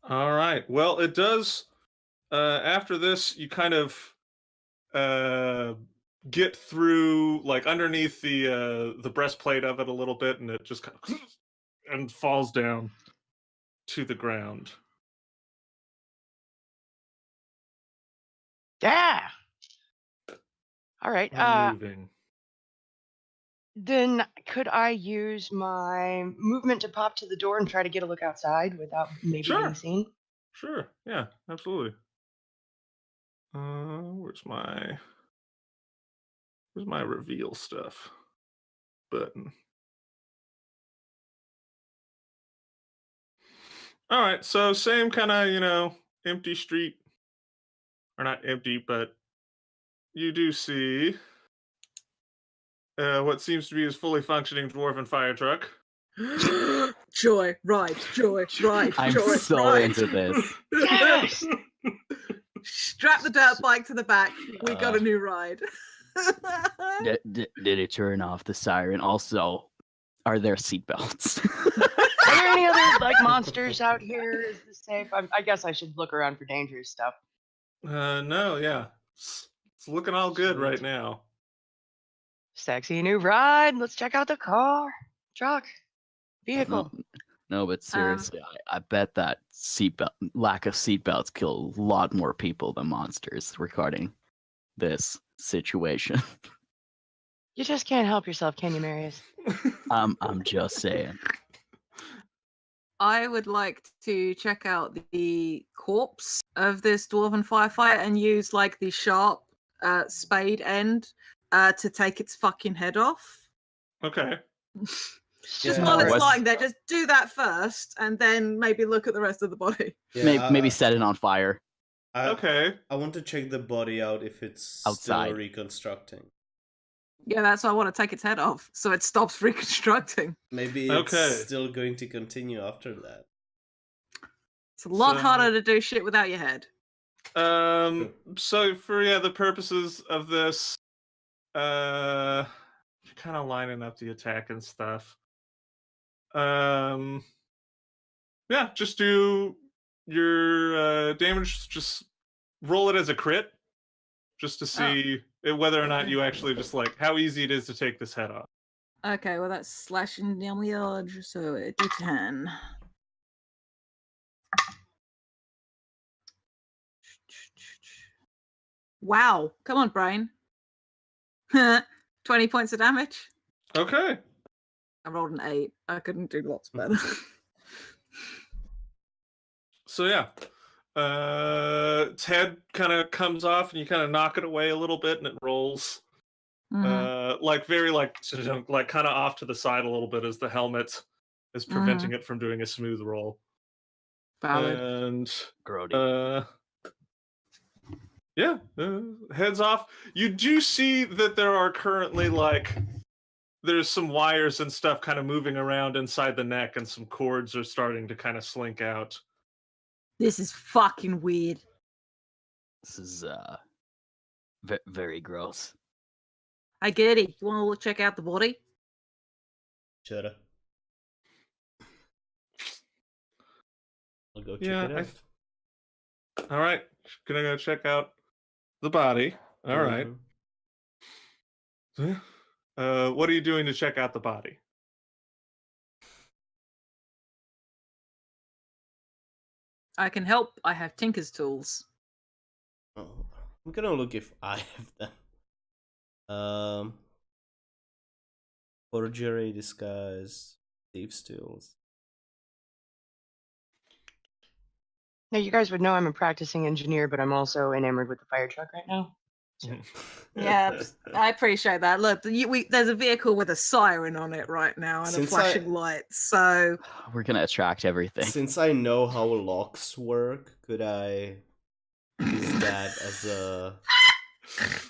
All right. Well, it does. After this, you kind of get through, like underneath the breastplate of it a little bit, and it just kind of and falls down to the ground. Yeah. All right. Unmoving. Then could I use my movement to pop to the door and try to get a look outside without maybe Sure. being seen? Sure. Yeah. Absolutely. Where's my reveal stuff button? All right. So same kind of empty street, or not empty, but you do see what seems to be his fully functioning dwarven fire truck. Joy, right, joy, right, I'm joy, so right. into this. Yes! Strap the dirt bike to the back. We got a new ride. Did it turn off the siren? Also, are there seatbelts? Are there any other like monsters out here? Is this safe? I guess I should look around for dangerous stuff. No, yeah. It's looking all good right now. Sexy new ride. Let's check out the car, truck, vehicle. No, but seriously, I bet that lack of seatbelts kill a lot more people than monsters regarding this situation. You just can't help yourself, can you, Marius? I'm just saying. I would like to check out the corpse of this dwarven firefighter and use like the sharp spade end to take its fucking head off. Okay. Just Yeah. while it's What's- lying there, just do that first, and then maybe look at the rest of the body. Yeah, Maybe set it on fire. Okay. I want to check the body out if it's Outside. still reconstructing. Yeah, that's why I want to take its head off, so it stops reconstructing. Maybe it's Okay. still going to continue after that. It's a lot So- harder to do shit without your head. So for the purposes of this, kind of lining up the attack and stuff. Just do your damage. Just roll it as a crit, just to see whether or not you actually just like how easy it is to take this head off. Okay, well that's slashing down the edge, so it do 10. Wow, come on, brain. 20 points of damage. Okay. I rolled an 8. I couldn't do lots better. So its head kind of comes off, and you kind of knock it away a little bit, and it rolls. Like very like kind of off to the side a little bit as the helmet is preventing it from doing a smooth roll. Valid. And Grody. heads off. You do see that there are currently there's some wires and stuff kind of moving around inside the neck, and some cords are starting to kind of slink out. This is fucking weird. This is very gross. Hey, Gertie, you want to check out the body? Sure. I'll go check Yeah. it out. All right. Gonna go check out the body. All right. Mhm. Yeah. What are you doing to check out the body? I can help. I have Tinker's tools. Oh, I'm gonna look if I have them. Forgery, disguise, thieves' tools. Now, you guys would know I'm a practicing engineer, but I'm also enamored with the fire truck right now. Yeah, I appreciate that. Look, there's a vehicle with a siren on it right now and Since a flashing light. So We're gonna attract everything. Since I know how locks work, could I use that as a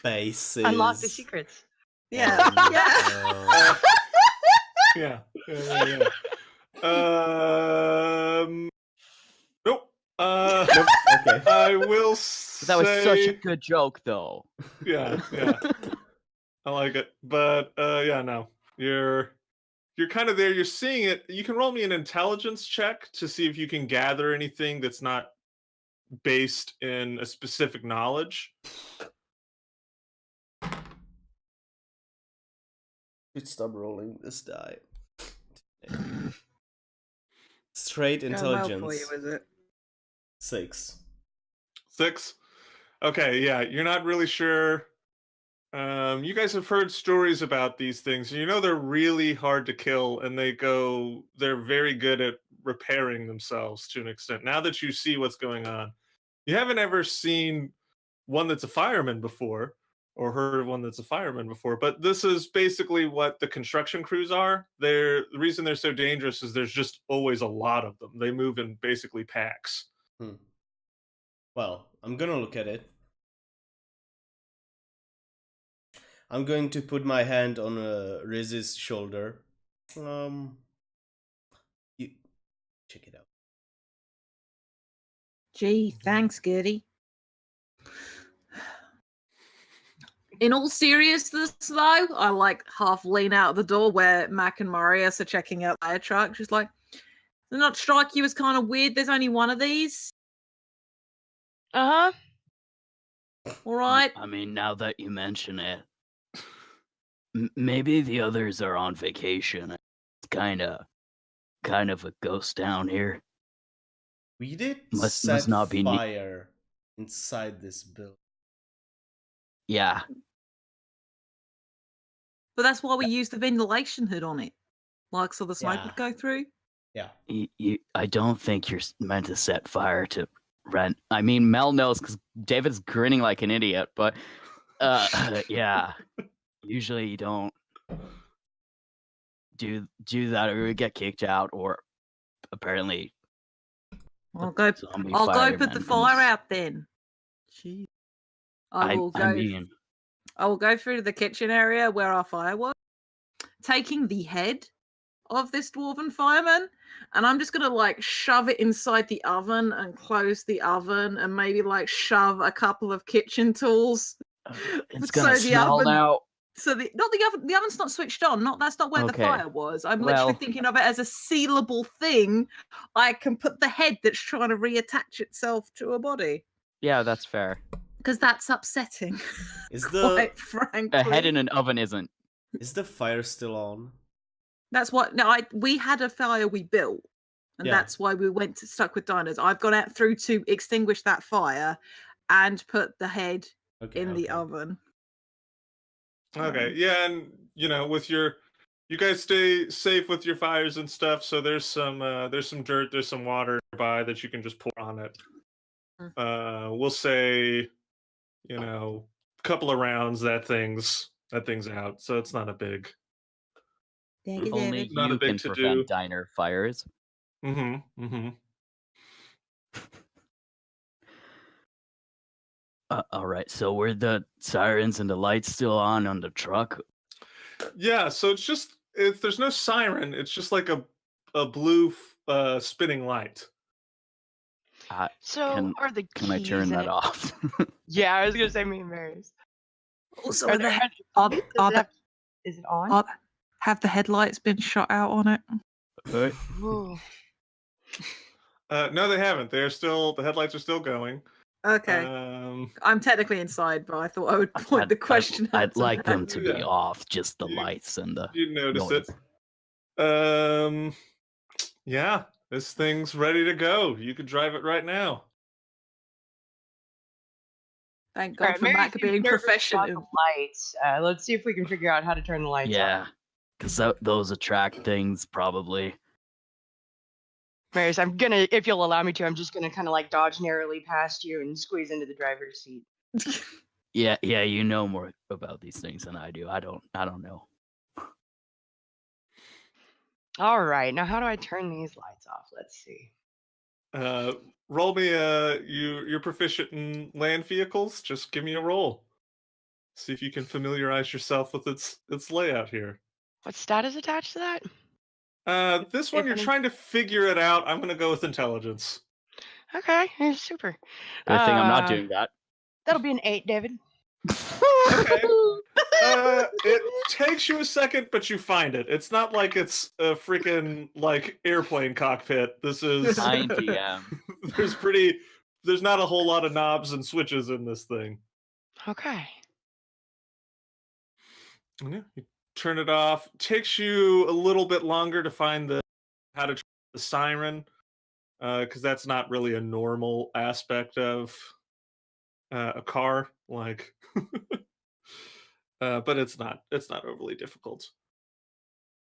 basis? Unlock the secrets. yeah, And, yeah. Yeah. Nope. Nope, okay. I will say That was such a good joke, though. Yeah. I like it. But yeah, no. You're kind of there, you're seeing it. You can roll me an intelligence check to see if you can gather anything that's not based in a specific knowledge. Should stop rolling this die. Straight Going well intelligence. for you, is it? 6. 6. Okay, yeah, you're not really sure. You guys have heard stories about these things. You know they're really hard to kill, and they're very good at repairing themselves to an extent. Now that you see what's going on, you haven't ever seen one that's a fireman before, or heard of one that's a fireman before, but this is basically what the construction crews are. The reason they're so dangerous is there's just always a lot of them. They move in basically packs. Well, I'm gonna look at it. I'm going to put my hand on Riz's shoulder. You check it out. Gee, thanks, Goody. In all seriousness, though, I like half lean out the door where Mac and Marius are checking out their truck. She's like, does it not strike you as kind of weird? There's only one of these. Uh-huh. All right. I mean, now that you mention it, maybe the others are on vacation. It's kind of a ghost town here. We did Must set not be fire inside this building. Yeah, But that's why we use the ventilation hood on it. Like, so the smoke Yeah. would go through. Yeah. I don't think you're meant to set fire to rent. I mean, Mel knows because David's grinning like an idiot, but yeah, usually you don't do that or you get kicked out, or apparently I'll go put the fire out then. Jeez. I will go through to the kitchen area where our fire was, taking the head of this dwarven fireman, and I'm just gonna like shove it inside the oven and close the oven and maybe like shove a couple of kitchen tools. It's gonna smell oven, now. So the oven's not switched on. That's not where the fire was. I'm literally thinking of it as a sealable thing. I can put the head that's trying to reattach itself to a body. Yeah, that's fair. Because that's upsetting. Is quite frankly. A head in an oven isn't. Is the fire still on? That's what. No, we had a fire we built, and that's why we went to stuck with diners. I've gone out through to extinguish that fire, and put the head in the oven. Okay, yeah, and with you guys stay safe with your fires and stuff. So there's some dirt, there's some water nearby that you can just pour on it. We'll say, a couple of rounds that thing's out. So it's not a big. Only not you a big can to prevent do. diner fires. All right, so were the sirens and the lights still on the truck? Yeah, so there's no siren. It's just like a blue spinning light. So are the keys? Can I turn that off? Yeah, I was gonna say me and Mary's. Also, Is it on? Have the headlights been shot out on it? No, they haven't. The headlights are still going. Okay. I'm technically inside, but I thought I would point the question out. I'd like them to to be off, just the lights and the You notice noise. it. Yeah, this thing's ready to go. You could drive it right now. Thank All God right, for Mary Mac seems being nervous about professional. the lights. Let's see if we can figure out how to turn the lights off. Yeah, because those attract things probably. Marius, I'm gonna, if you'll allow me to, I'm just gonna kind of like dodge narrowly past you and squeeze into the driver's seat. Yeah, you know more about these things than I do. I don't know. All right, now how do I turn these lights off? Let's see. Roll me you're proficient in land vehicles. Just give me a roll. See if you can familiarize yourself with its layout here. What stat is attached to that? This one If you're any- trying to figure it out. I'm gonna go with intelligence. Okay, super. Good thing I'm not doing that. That'll be an 8, David. Okay. It takes you a second, but you find it. It's not like it's a freaking like airplane cockpit. This is 9 DM. There's not a whole lot of knobs and switches in this thing. Okay. Yeah, you turn it off. Takes you a little bit longer to find how to turn the siren, because that's not really a normal aspect of a car. Like, but it's not overly difficult.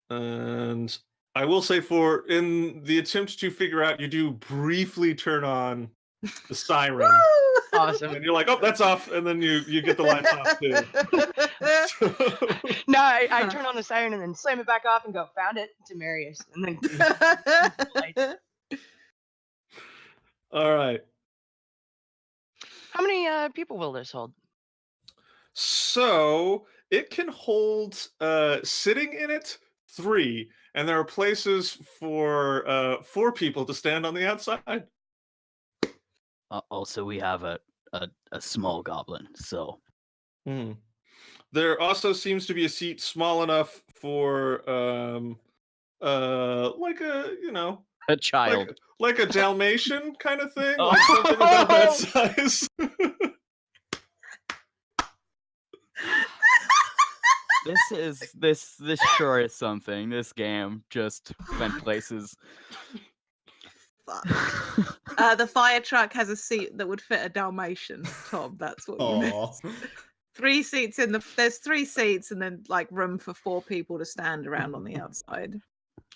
And I will say, in the attempt to figure out, you do briefly turn on the siren. Awesome. And you're like, oh, that's off, and then you get the lights off too. No, I turn on the siren and then slam it back off and go, found it, to Marius. And then lights. All right. How many people will this hold? So it can hold, sitting in it, 3, and there are places for 4 people to stand on the outside. Also, we have a small goblin, so There also seems to be a seat small enough for like a child. like a Dalmatian kind of thing, Oh. like something about that size. This sure is something. This game just went places. The fire truck has a seat that would fit a Dalmatian, Tom. That's what you meant. Aw. 3 seats there's 3 seats and then like room for 4 people to stand around on the outside.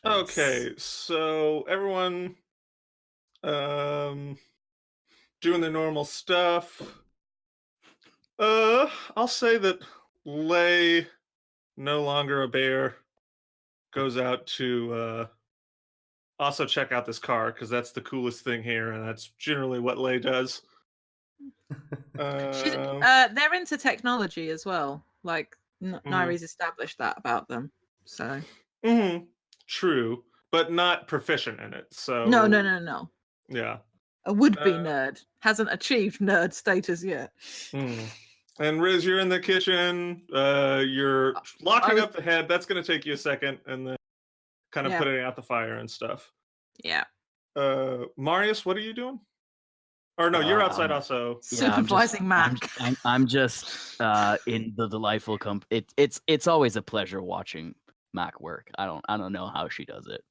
Okay, so everyone doing their normal stuff. I'll say that Lay, no longer a bear, goes out to also check out this car, because that's the coolest thing here, and that's generally what Lay does. They're into technology as well. Like Nairi's established that about them. So True, but not proficient in it. So no. Yeah. A would-be nerd hasn't achieved nerd status yet. And Riz, you're in the kitchen. You're locking up the head. That's going to take you a second, and then kind of putting out the fire and stuff. Yeah. Marius, what are you doing? Or no, you're outside also. Supervising Mac. I'm just in the delightful it's always a pleasure watching Mac work. I don't know how she does it.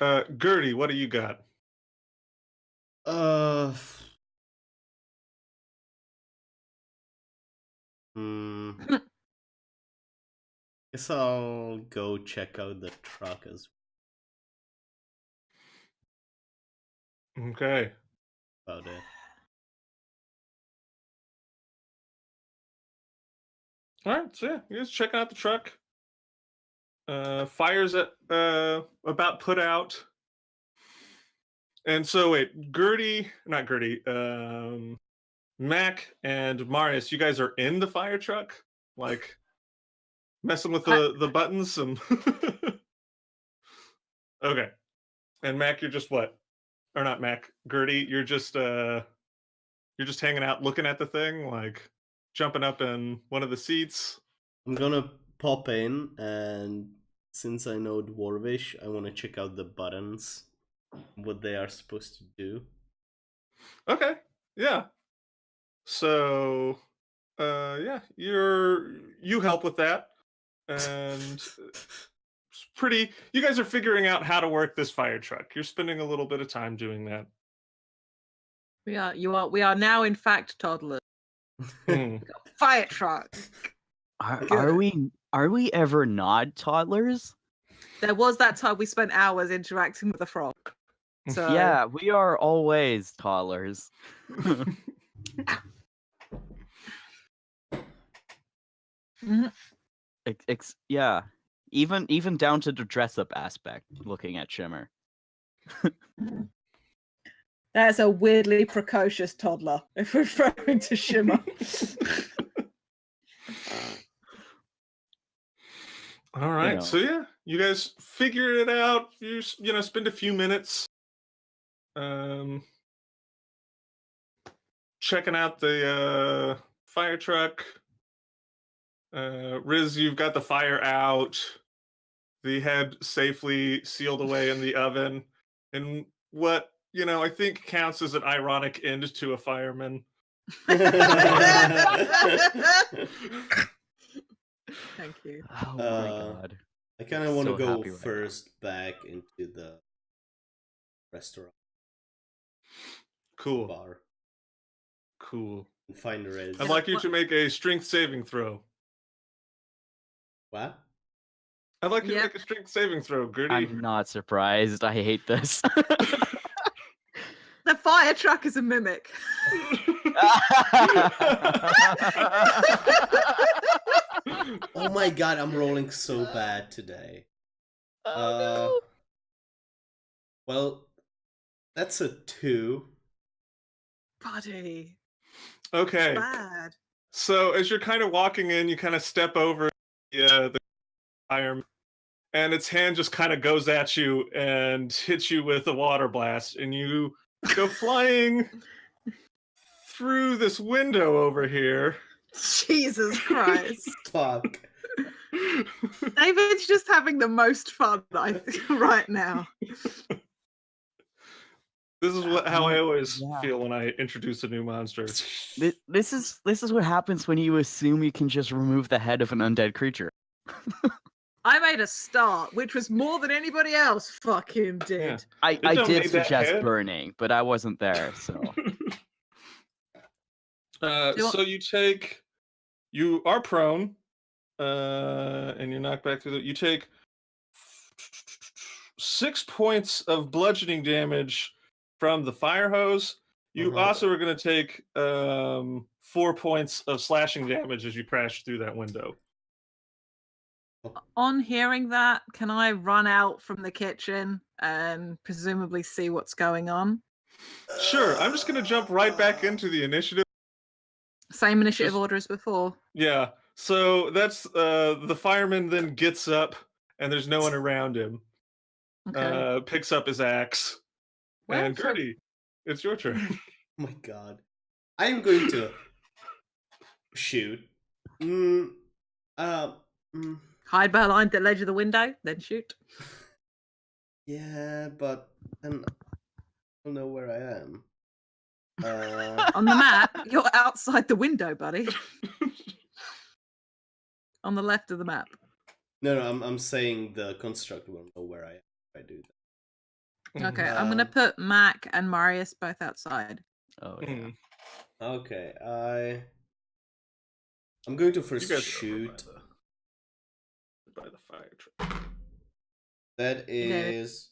And, Gertie, what do you got? Guess I'll go check out the truck as well. Okay. About it. All right, so yeah, you're just checking out the truck. Fire's at about put out. And so wait, Mac and Marius, you guys are in the fire truck? Like messing with the buttons and Okay. And Mac, you're just what? Or not Mac, Gertie, you're just hanging out looking at the thing, like jumping up in one of the seats. I'm gonna pop in, and since I know Dwarvish, I want to check out the buttons, what they are supposed to do. Okay. Yeah. So, yeah, you help with that, and it's pretty. You guys are figuring out how to work this fire truck. You're spending a little bit of time doing that. We are now in fact toddlers. Hmm. Fire truck. Are we ever not toddlers? There was that time we spent hours interacting with the frog. So Yeah, we are always toddlers. Mhm. Yeah, even down to the dress up aspect. Looking at Shimmer. That's a weirdly precocious toddler, if we're referring to Shimmer. All right. know. So yeah, you guys figure it out. You spend a few minutes checking out the fire truck. Riz, you've got the fire out. The head safely sealed away in the oven. And what, I think counts as an ironic end to a fireman. Thank you. Oh my god. I kind of want to So go happy right now. first back into the restaurant Cool. bar Cool. and find Riz. I'd like you to make a strength saving throw. What? I'd like you to Yep. make a strength saving throw, Gertie. I'm not surprised. I hate this. The fire truck is a mimic. Oh my god, I'm rolling so bad today. Oh, Well, that's a 2. Buddy. Okay. Bad. So as you're kind of walking in, you kind of step over the iron, and its hand just kind of goes at you and hits you with a water blast, and you go flying through this window over here. Jesus Christ. Fuck. David's just having the most fun right now. This is how I always Yeah. feel when I introduce a new monster. This is what happens when you assume you can just remove the head of an undead creature. I made a start, which was more than anybody else fucking did. I don't did need that suggest head. burning, but I wasn't there, so You are prone, and you're knocked back through you take 6 points of bludgeoning damage from the fire hose. You also are going to take 4 points of slashing damage as you crash through that window. On hearing that, can I run out from the kitchen and presumably see what's going on? Sure, I'm just going to jump right back into the initiative. Same initiative Just- order as before. Yeah, so that's the fireman then gets up, and there's no one around him. Okay. Picks up his axe, and Well, Gertie, it's your turn. Oh my god. I'm going to shoot. Hide behind the ledge of the window, then shoot. Yeah, but then I don't know where I am. On the map, you're outside the window, buddy. On the left of the map. No, I'm saying the construct will know where I am if I do that. Okay, I'm gonna put Mac and Marius both outside. oh yeah. Okay, I'm going to You first guys are over shoot. by the fire truck. That is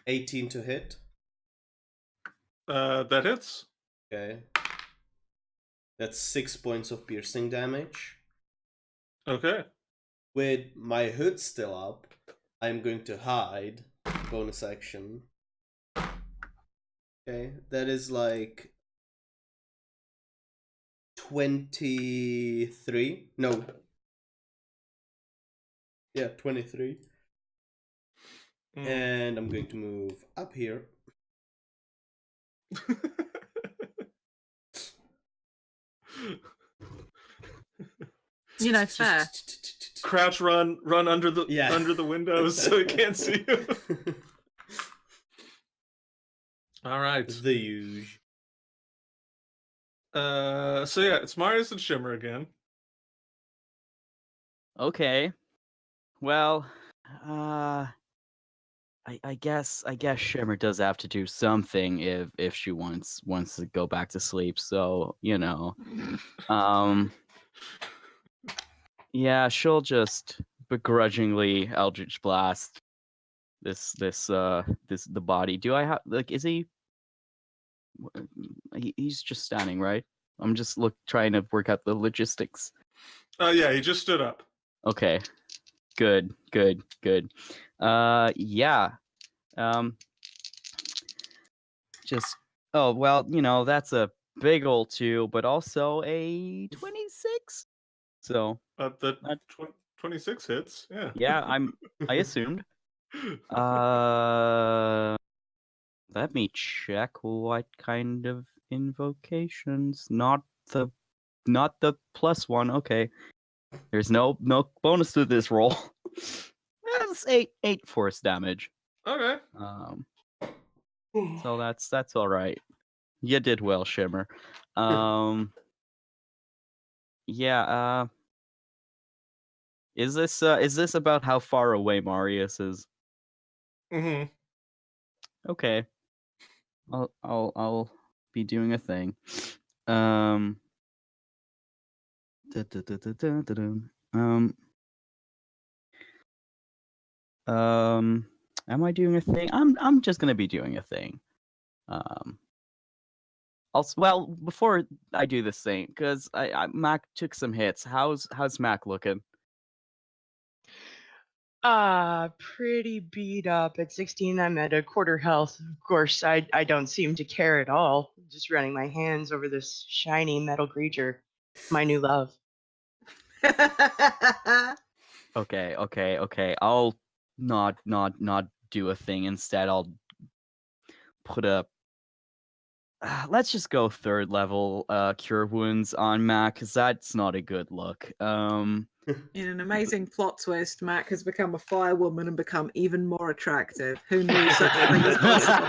18 to hit. That hits. Okay. That's 6 points of piercing damage. Okay. With my hood still up, I'm going to hide. Bonus action. Okay, that is like 23. No. Yeah, 23. And I'm going to move up here. You know, fair. Crouch, run under the Yeah. under the windows so he can't see you. All right. The huge. So yeah, it's Marius and Shimmer again. Okay. Well, I guess Shimmer does have to do something if she wants to go back to sleep. So yeah, she'll just begrudgingly Eldritch Blast the body. Do I have is he? He's just standing, right? I'm just trying to work out the logistics. Yeah, he just stood up. Okay. Good. Yeah. Just that's a big old 2, but also a 26. So The 26 hits. Yeah. yeah, I assumed. Let me check what kind of invocations. Not the +1. Okay. There's no bonus to this roll. That's 8 force damage. Okay. So that's all right. You did well, Shimmer. Yeah. Is this about how far away Marius is? Mm-hmm. Okay. I'll be doing a thing. Am I doing a thing? I'm just gonna be doing a thing. Well, before I do this thing, because Mac took some hits. How's Mac looking? Pretty beat up. At 16, I'm at a quarter health. Of course, I don't seem to care at all. Just running my hands over this shiny metal creature. My new love. Okay. I'll not do a thing. Instead, I'll put a. Let's just go 3rd level cure wounds on Mac, because that's not a good look. In an amazing plot twist, Mac has become a fire woman and become even more attractive. Who knew such a thing was possible?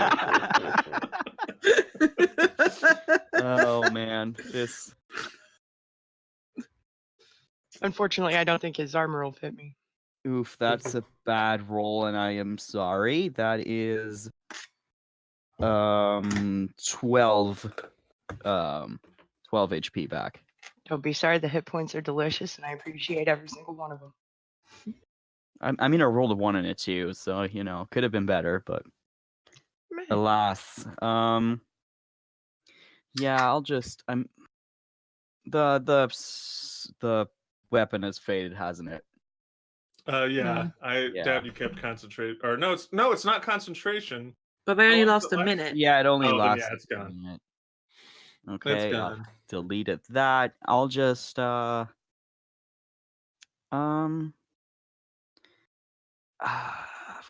Oh man, this. Unfortunately, I don't think his armor will fit me. Oof, that's a bad roll, and I am sorry. That is 12 HP back. Don't be sorry. The hit points are delicious, and I appreciate every single one of them. I mean, I rolled a 1 and a 2, so could have been better, but alas. Yeah, I'll just the weapon has faded, hasn't it? Yeah. I doubt you kept concentration. Or no, it's not concentration. But they only last a minute. Yeah, it only Oh, then lasts. yeah, it's gone. A minute. Okay, It's gone. deleted that. I'll just I've got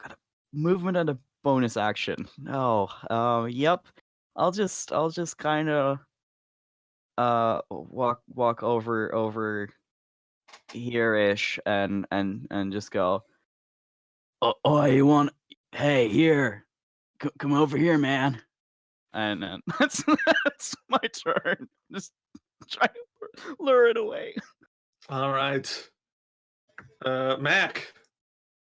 a movement and a bonus action. Oh, yep. I'll just kind of walk over here-ish and just go, oh, you want, hey, here, come over here, man. And then that's my turn. Just try to lure it away. All right. Mac,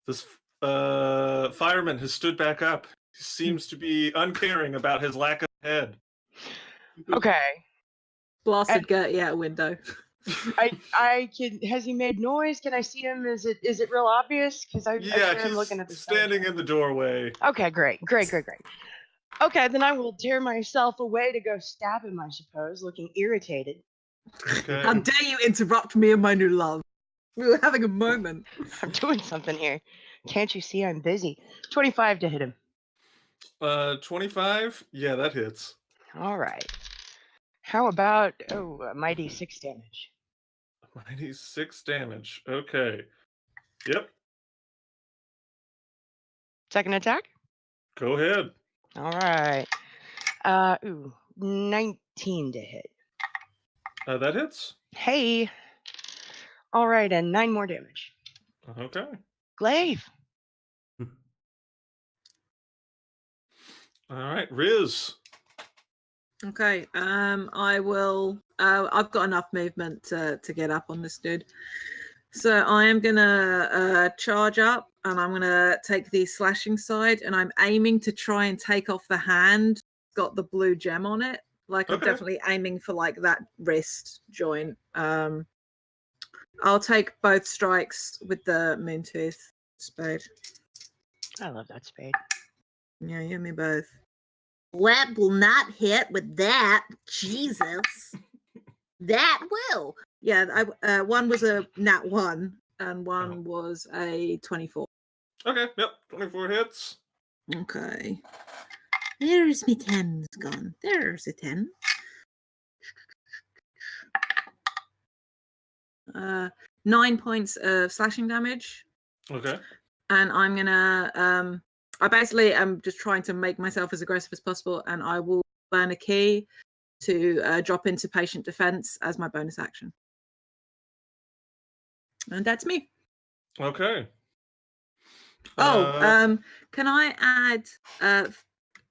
this fireman has stood back up. He seems to be uncaring about his lack of head. Okay. Blasted Gertie out a window. I can. Has he made noise? Can I see him? Is it real obvious? Because I'm He's looking at the standing in the doorway. Okay, great. Okay, then I will tear myself away to go stab him, I suppose, looking irritated. Okay. How dare you interrupt me and my new love? We were having a moment. I'm doing something here. Can't you see I'm busy? 25 to hit him. 25? Yeah, that hits. All right. How about, a mighty 6 damage? Mighty 6 damage. Okay. Yep. Second attack? Go ahead. All right. 19 to hit. That hits. Hey. All right, and 9 more damage. Okay. Glaive. All right, Riz. Okay. I will. I've got enough movement to get up on this dude. So I am gonna charge up, and I'm gonna take the slashing side, and I'm aiming to try and take off the hand. Got the blue gem on it. Like I'm Okay. definitely aiming for like that wrist joint. I'll take both strikes with the Moontooth spade. I love that spade. Yeah, you and me both. That will not hit with that. Jesus. That will. Yeah, one was a nat 1 and one was a 24. Okay, yep, 24 hits. Okay. There's me 10's gone. There's a 10. 9 points of slashing damage. Okay. And I'm gonna I basically am just trying to make myself as aggressive as possible, and I will burn a key to drop into patient defense as my bonus action. And that's me. Okay. Can I add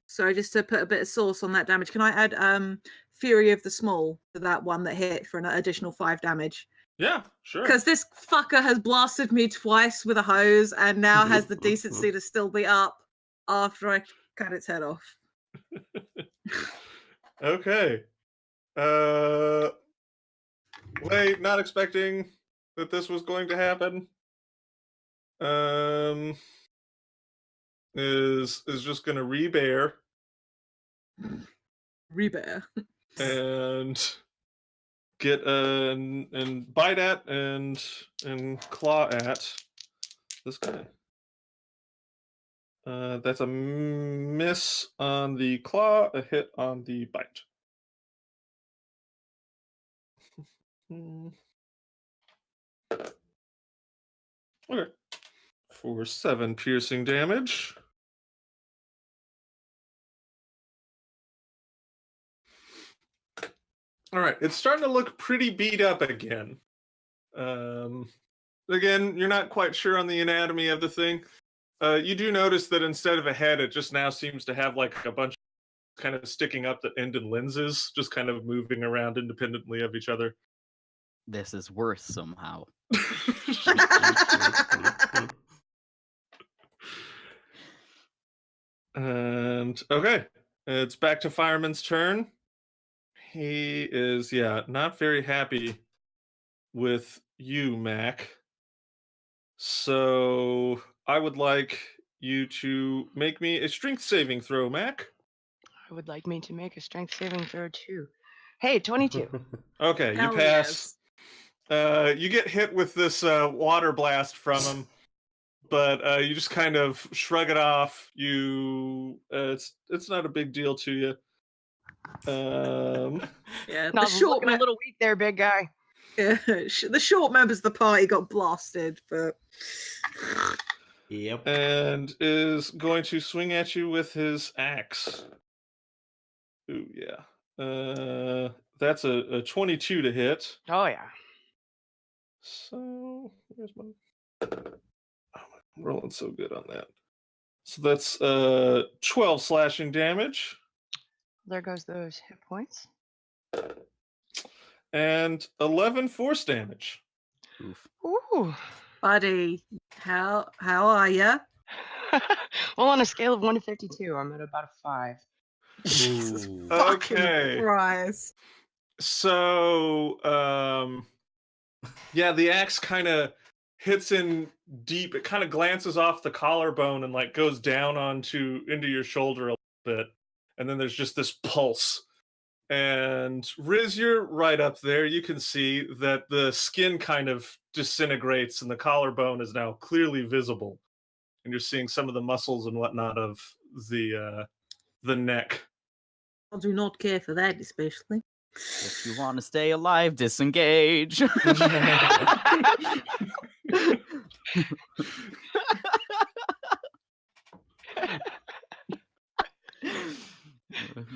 sorry, just to put a bit of sauce on that damage, can I add Fury of the Small to that one that hit for an additional 5 damage? Yeah, sure. Because this fucker has blasted me twice with a hose and now has the decency to still be up after I cut its head off. Okay. Wait, not expecting that this was going to happen. Is just gonna rebear. Rebear. And get and bite at and claw at this guy. That's a miss on the claw, a hit on the bite. Okay. For 7 piercing damage. All right, it's starting to look pretty beat up again. Again, you're not quite sure on the anatomy of the thing. You do notice that instead of a head, it just now seems to have like a bunch of kind of sticking up that end in lenses, just kind of moving around independently of each other. This is worse somehow. And okay, it's back to Fireman's turn. He is, not very happy with you, Mac. So I would like you to make me a strength saving throw, Mac. I would like me to make a strength saving throw too. Hey, 22. Okay, Hell you pass. yes. You get hit with this water blast from him, but you just kind of shrug it off. It's not a big deal to you. Yeah, No, the short looking a little weak there, big guy. yeah, the short members of the party got blasted, but Yep. and is going to swing at you with his axe. Ooh, yeah. That's a 22 to hit. Oh yeah. So where's my? I'm rolling so good on that. So that's 12 slashing damage. There goes those hit points. And 11 force damage. Oof. Ooh. buddy, how are ya? Well, on a scale of 1 to 52, I'm at about a 5. Jesus Ooh. fucking Okay. Christ. So the axe kind of hits in deep. It kind of glances off the collarbone and like goes down into your shoulder a little bit. And then there's just this pulse. And Riz, you're right up there. You can see that the skin kind of disintegrates and the collarbone is now clearly visible. And you're seeing some of the muscles and whatnot of the neck. I do not care for that, especially. If you want to stay alive, disengage.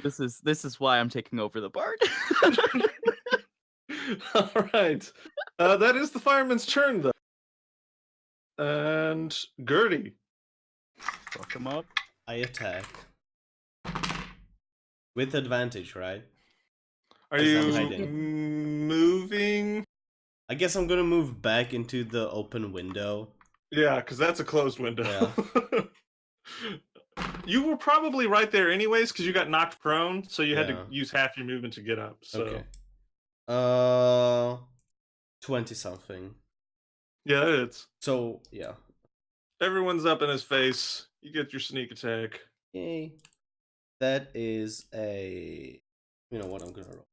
This is why I'm taking over the bard. All right. That is the fireman's turn, though. And Gertie. Fuck him up. I attack. With advantage, right? Are 'Cause I'm you hiding. moving? I guess I'm gonna move back into the open window. Yeah, because that's a closed window. Yeah. You were probably right there anyways, because you got knocked prone, so you had to Yeah. use half your movement to get up. So Okay. 20 something. yeah, it's So yeah. everyone's up in his face. You get your sneak attack. Yay. That is a. You know what? I'm gonna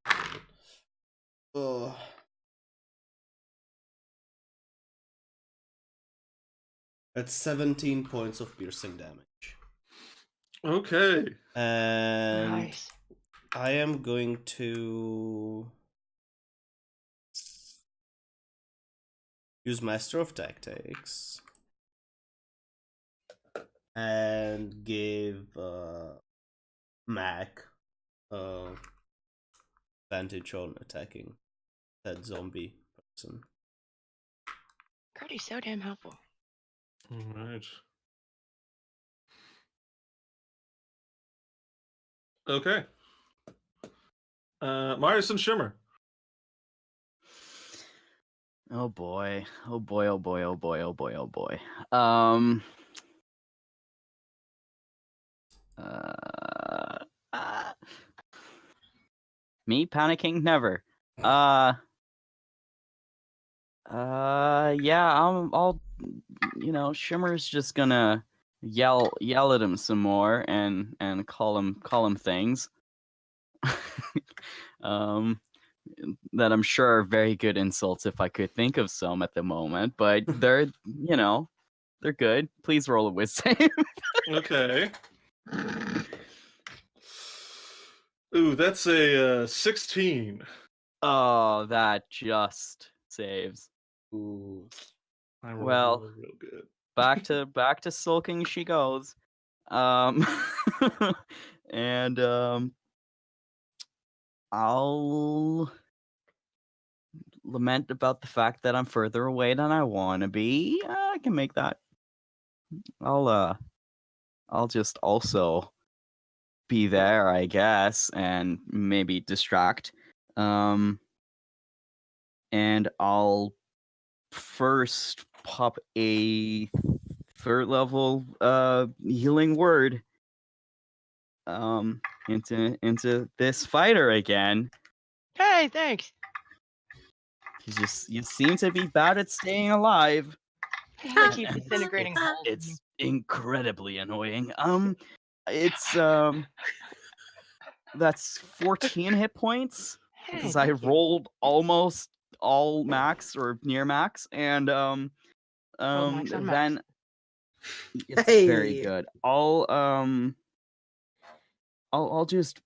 roll. That's 17 points of piercing damage. Okay. And Nice. I am going to use Master of Tactics and give Mac advantage on attacking that zombie person. Cody's so damn helpful. All right. Okay. Marius and Shimmer. Oh boy. Oh boy. Oh boy. Oh boy. Oh boy. Oh boy. Me panicking? Never. Yeah, I'll Shimmer's just gonna yell at him some more and call him things. That I'm sure are very good insults if I could think of some at the moment, but they're they're good. Please roll a wisdom. Okay. Ooh, that's a 16. Oh, that just saves. Ooh. I rolled Well, real good. back to sulking she goes. And I'll lament about the fact that I'm further away than I want to be. I can make that. I'll just also be there, I guess, and maybe distract. And I'll first pop a third level healing word into this fighter again. Hey, thanks. You seem to be bad at staying alive. I keep disintegrating holes. It's incredibly annoying. It's that's 14 hit points Hey, because I thank you. rolled almost all max or near max, and Rolled max on max. then it's very Hey. good. I'll just.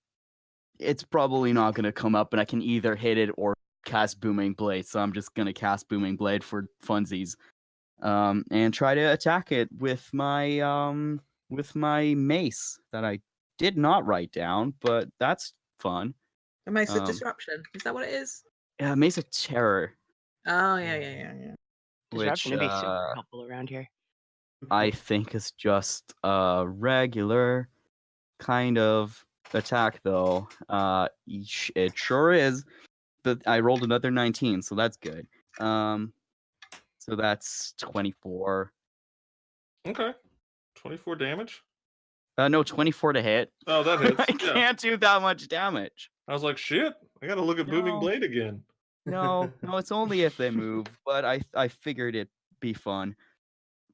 It's probably not gonna come up, and I can either hit it or cast Booming Blade. So I'm just gonna cast Booming Blade for funsies, and try to attack it with my mace that I did not write down, but that's fun. It makes a disruption. Is that what it is? Yeah, Mace of Terror, Oh yeah. which Disruption would be super helpful around here. I think is just a regular kind of attack, though. It sure is. But I rolled another 19, so that's good. So that's 24. Okay. 24 damage? No, 24 to hit. Oh, that hits. I Yeah. can't do that much damage. I was like, shit, I gotta look at Booming No. Blade again. No, it's only if they move, but I figured it'd be fun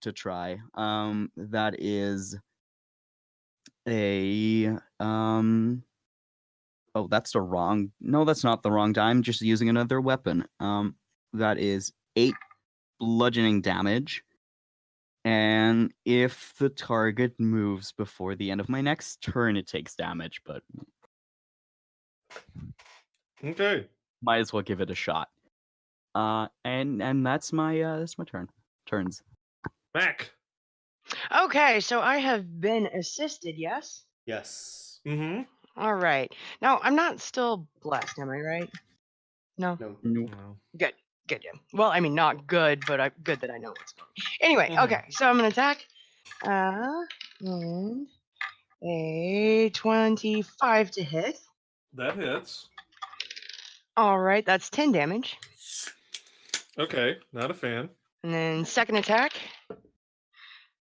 to try. That is a oh, that's the wrong. No, that's not the wrong die. I'm just using another weapon. That is 8 bludgeoning damage. And if the target moves before the end of my next turn, it takes damage, but Okay. might as well give it a shot. And that's my turn. Turns. Mac. Okay, so I have been assisted, yes? Yes. Mm-hmm. All right. Now, I'm not still blessed, am I right? No? No. Nope. Good, yeah. Well, I mean, not good, but good that I know what's going on. Anyway, Mhm. okay, so I'm going to attack. And A 25 to hit. That hits. All right, that's 10 damage. Okay, not a fan. And then second attack.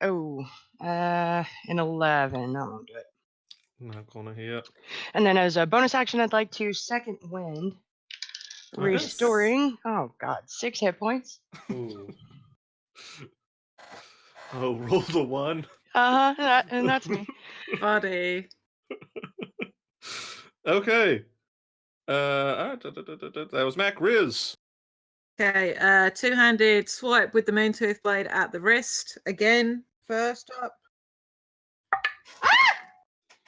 Oh, an 11. That won't do it. Not gonna hit. And then as a bonus action, I'd like to second wind, Okay. restoring. Oh God, 6 hit points. Ooh. Oh, roll the 1. And that's me. Buddy. Okay. That was Mac Riz. Okay, two-handed swipe with the Moontooth blade at the wrist. Again, first up. Ah!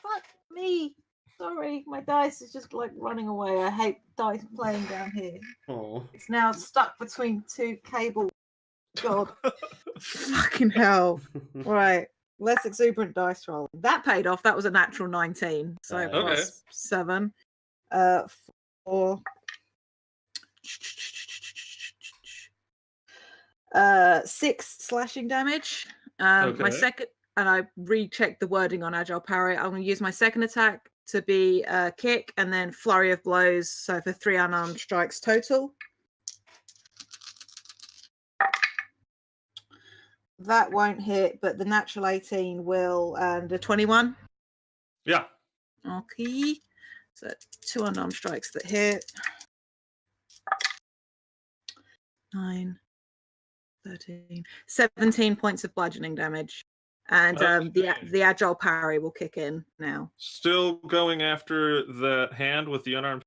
Fuck me. Sorry, my dice is just like running away. I hate dice playing down here. Oh. It's now stuck between two cables. God. Fucking hell. Right. Less exuberant dice roll. That paid off. That was a natural 19. So Okay. plus 7. 4. 6 slashing damage. My Okay. second, and I rechecked the wording on Agile Parry. I'm going to use my second attack to be kick and then flurry of blows. So for 3 unarmed strikes total. That won't hit, but the natural 18 will, and a 21. Yeah. Okay. So 2 unarmed strikes that hit. 9, 13, 17 points of bludgeoning damage. And Okay. the agile parry will kick in now. Still going after the hand with the unarmed.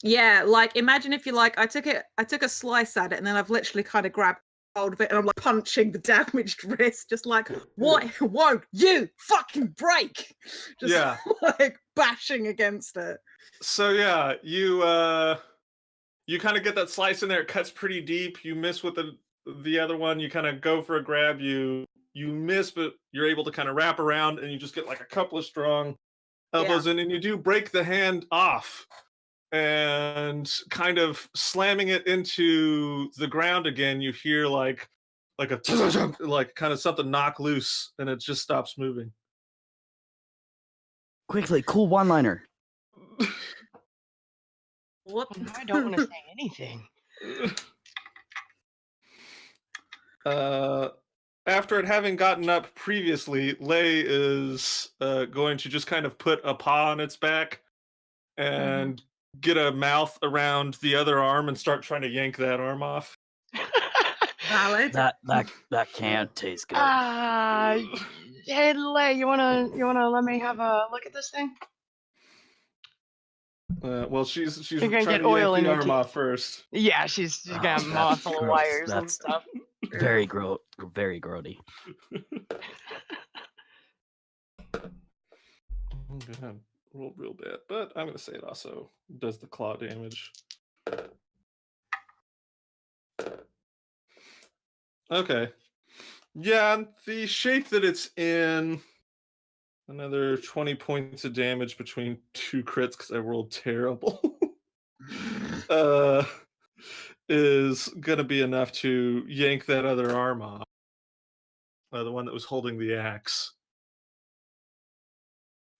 Yeah, like imagine if you like, I took a slice at it, and then I've literally kind of grabbed hold of it, and I'm like punching the damaged wrist, just like, what won't you fucking break? Just Yeah. like bashing against it. So yeah, you kind of get that slice in there. It cuts pretty deep. You miss with the other one. You kind of go for a grab. You miss, but you're able to kind of wrap around, and you just get like a couple of strong elbows in, and you do break the hand off, and kind of slamming it into the ground again. You hear like a like kind of something knock loose, and it just stops moving. Quickly, cool one-liner. What? Well, now I don't want to say anything. After it having gotten up previously, Lei is going to just kind of put a paw on its back and get a mouth around the other arm and start trying to yank that arm off. Valid. That can't taste good. Hey, Lei, you wanna let me have a look at this thing? Well, she's You're gonna trying get to oil in yank the your arm teeth. off first. Yeah, she's got that's a mouth full of gross. wires and That's stuff. very very grody. God, rolled real bad, but I'm gonna say it also does the claw damage. Okay. Yeah, the shape that it's in, another 20 points of damage between 2 crits because I rolled terrible. Is gonna be enough to yank that other arm off. The one that was holding the axe.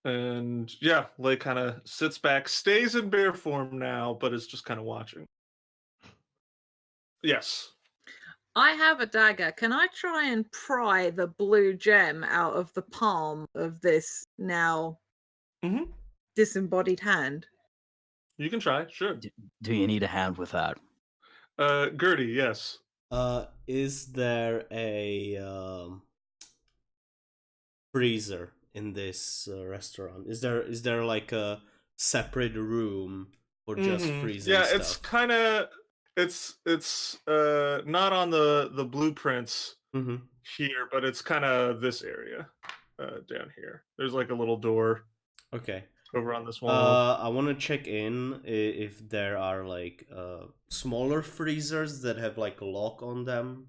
And yeah, Lei kind of sits back, stays in bear form now, but is just kind of watching. Yes. I have a dagger. Can I try and pry the blue gem out of the palm of this now disembodied hand? You can try, sure. Do you need a hand with that? Gertie, yes. Is there a freezer in this restaurant? Is there like a separate room for just freezing Yeah, stuff? it's kind of it's not on the blueprints here, but it's kind of this area down here. There's like a little door. Okay. Over on this wall. I want to check in if there are like smaller freezers that have like a lock on them.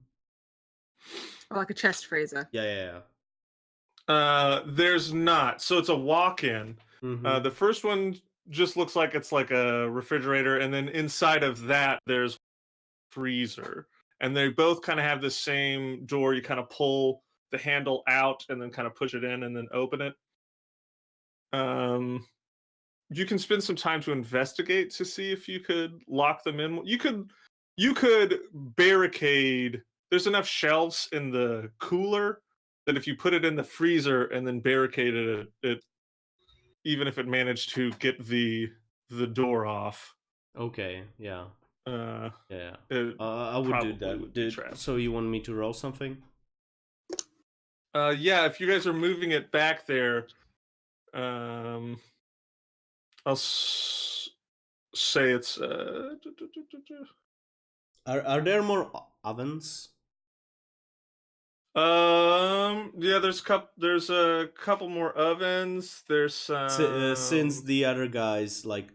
Or like a chest freezer. Yeah. There's not. So it's a walk-in. The first one just looks like it's like a refrigerator, and then inside of that there's freezer. And they both kind of have the same door. You kind of pull the handle out and then kind of push it in and then open it. You can spend some time to investigate to see if you could lock them in. You could barricade. There's enough shelves in the cooler that if you put it in the freezer and then barricaded it, even if it managed to get the door off. Okay, yeah. Yeah. I would do that. Would be trapped. So you want me to roll something? Yeah, if you guys are moving it back there, I'll say it's Are there more ovens? Yeah, there's a couple more ovens. There's Since the other guys like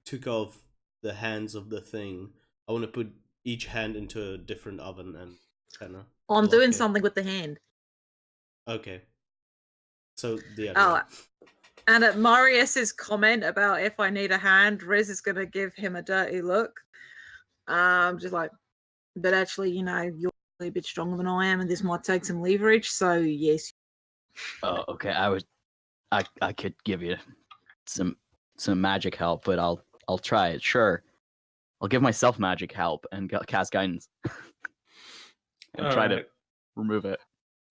took off the hands of the thing, I want to put each hand into a different oven and kind of. I'm doing something with the hand. Okay. So the other one. And at Marius's comment about if I need a hand, Riz is going to give him a dirty look. Just like, but actually, you're a bit stronger than I am, and this might take some leverage. So yes. Oh, okay. I could give you some magic help, but I'll try it. Sure, I'll give myself magic help and cast guidance and try to remove it.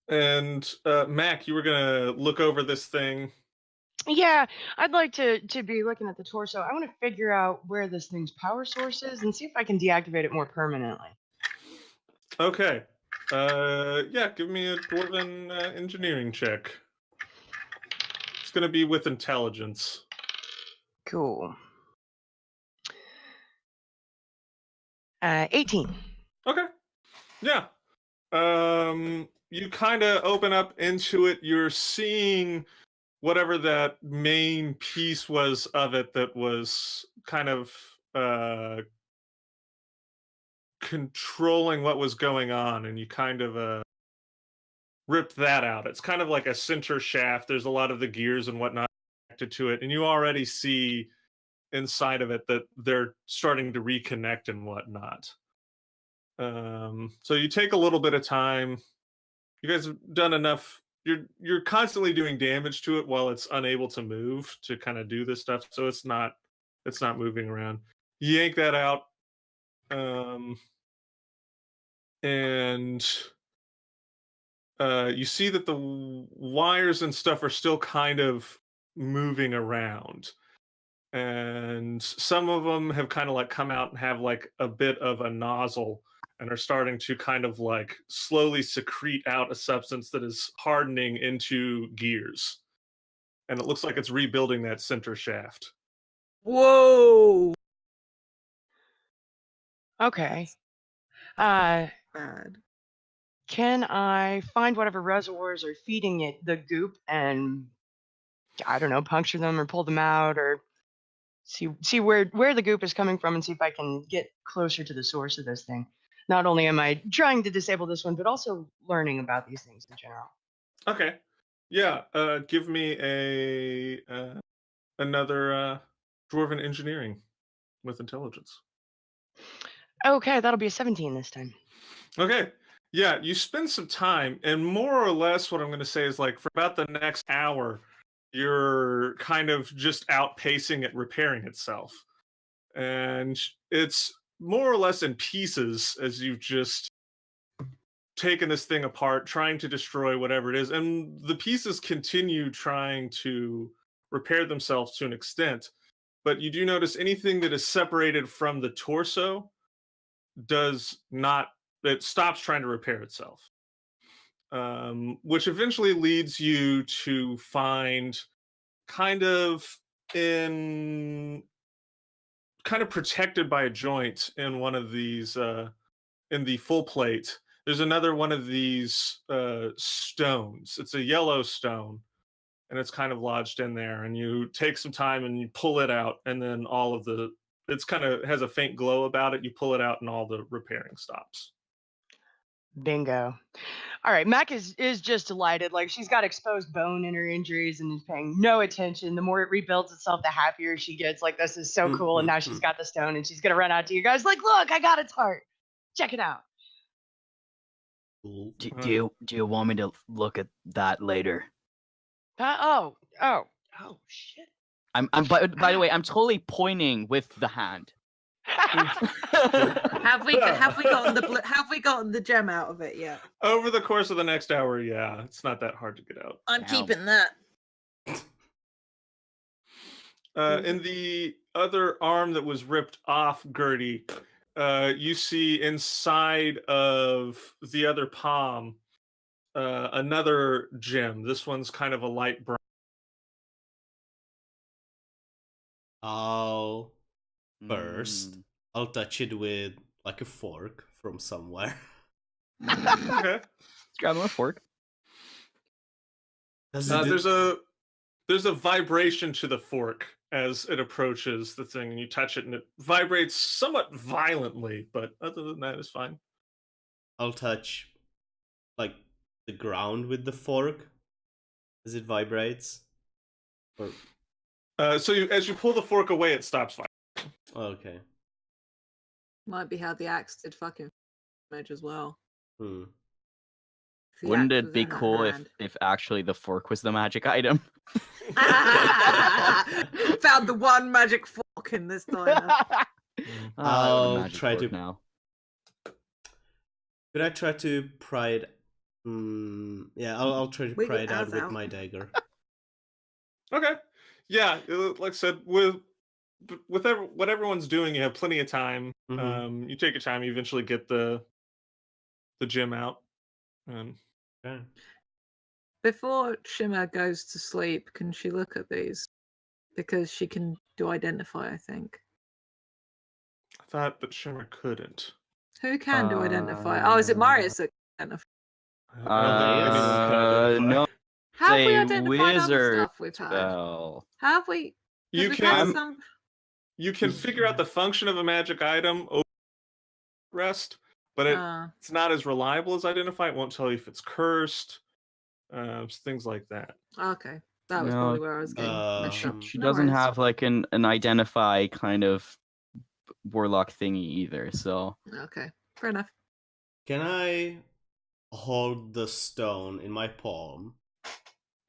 And Mac, you were gonna look over this thing. Yeah, I'd like to be looking at the torso. I want to figure out where this thing's power source is and see if I can deactivate it more permanently. Okay. Yeah, give me a dwarven engineering check. It's gonna be with intelligence. Cool. 18. Okay. Yeah. You kind of open up into it. You're seeing whatever that main piece was of it that was kind of controlling what was going on, and you kind of ripped that out. It's kind of like a center shaft. There's a lot of the gears and whatnot connected to it, and you already see inside of it that they're starting to reconnect and whatnot. So you take a little bit of time. You guys have done enough. You're constantly doing damage to it while it's unable to move to kind of do this stuff. So it's not moving around. You yank that out, and you see that the wires and stuff are still kind of moving around, and some of them have kind of like come out and have like a bit of a nozzle and are starting to kind of like slowly secrete out a substance that is hardening into gears. And it looks like it's rebuilding that center shaft. Whoa. Okay. Bad. Can I find whatever reservoirs are feeding it the goop and, I don't know, puncture them or pull them out, or see where the goop is coming from and see if I can get closer to the source of this thing? Not only am I trying to disable this one, but also learning about these things in general. Okay. Yeah. Give me another dwarven engineering with intelligence. Okay, that'll be a 17 this time. Okay. Yeah, you spend some time, and more or less what I'm going to say is like for about the next hour, you're kind of just outpacing it, repairing itself. And it's more or less in pieces as you've just taken this thing apart, trying to destroy whatever it is. And the pieces continue trying to repair themselves to an extent. But you do notice anything that is separated from the torso it stops trying to repair itself. Which eventually leads you to find kind of protected by a joint in one of these in the full plate. There's another one of these stones. It's a yellow stone, and it's kind of lodged in there. And you take some time and you pull it out, and then it's kind of has a faint glow about it. You pull it out, and all the repairing stops. Bingo. All right, Mac is just delighted. Like, she's got exposed bone in her injuries and is paying no attention. The more it rebuilds itself, the happier she gets. Like, this is so cool. And now she's got the stone, and she's gonna run out to you guys like, look, I got its heart. Check it out. Do you want me to look at that later? Oh, Oh shit. By the way, I'm totally pointing with the hand. Have we gotten the gem out of it yet? Over the course of the next hour, yeah, it's not that hard to get out. I'm Damn. keeping that. In the other arm that was ripped off Gertie, you see inside of the other palm another gem. This one's kind of a light brown. First, I'll touch it with like a fork from somewhere. Okay. Let's grab him a fork. There's a vibration to the fork as it approaches the thing, and you touch it, and it vibrates somewhat violently. But other than that, it's fine. I'll touch like the ground with the fork as it vibrates. Or So as you pull the fork away, it stops vibrating. okay. Might be how the axe did fucking damage as well. Hmm. The Wouldn't axe it was be in her cool hand. if actually the fork was the magic item? Found the one magic fork in this diner. I'll try to- now. Could I try to pry it? Yeah, I'll try to Wiggle pry it out ours with out. my dagger. Okay. Yeah, like I said, with what everyone's doing, you have plenty of time. Mhm. You take your time. You eventually get the gem out. Okay. Before Shimmer goes to sleep, can she look at these? Because she can do identify, I think. I thought that Shimmer couldn't. Who can do identify? Oh, is it Marius that can identify? I don't think anyone can identify. No. Have we Say identified other wizard stuff we've had? spell. Have we? 'Cause You we've had can some... you can figure out the function of a magic item over rest, but it's not as reliable as identify. It won't tell you if it's cursed, things like that. Okay, that was No, probably where I was getting messed up. She No doesn't worries. have like an identify kind of warlock thingy either, so Okay, fair enough. Can I hold the stone in my palm?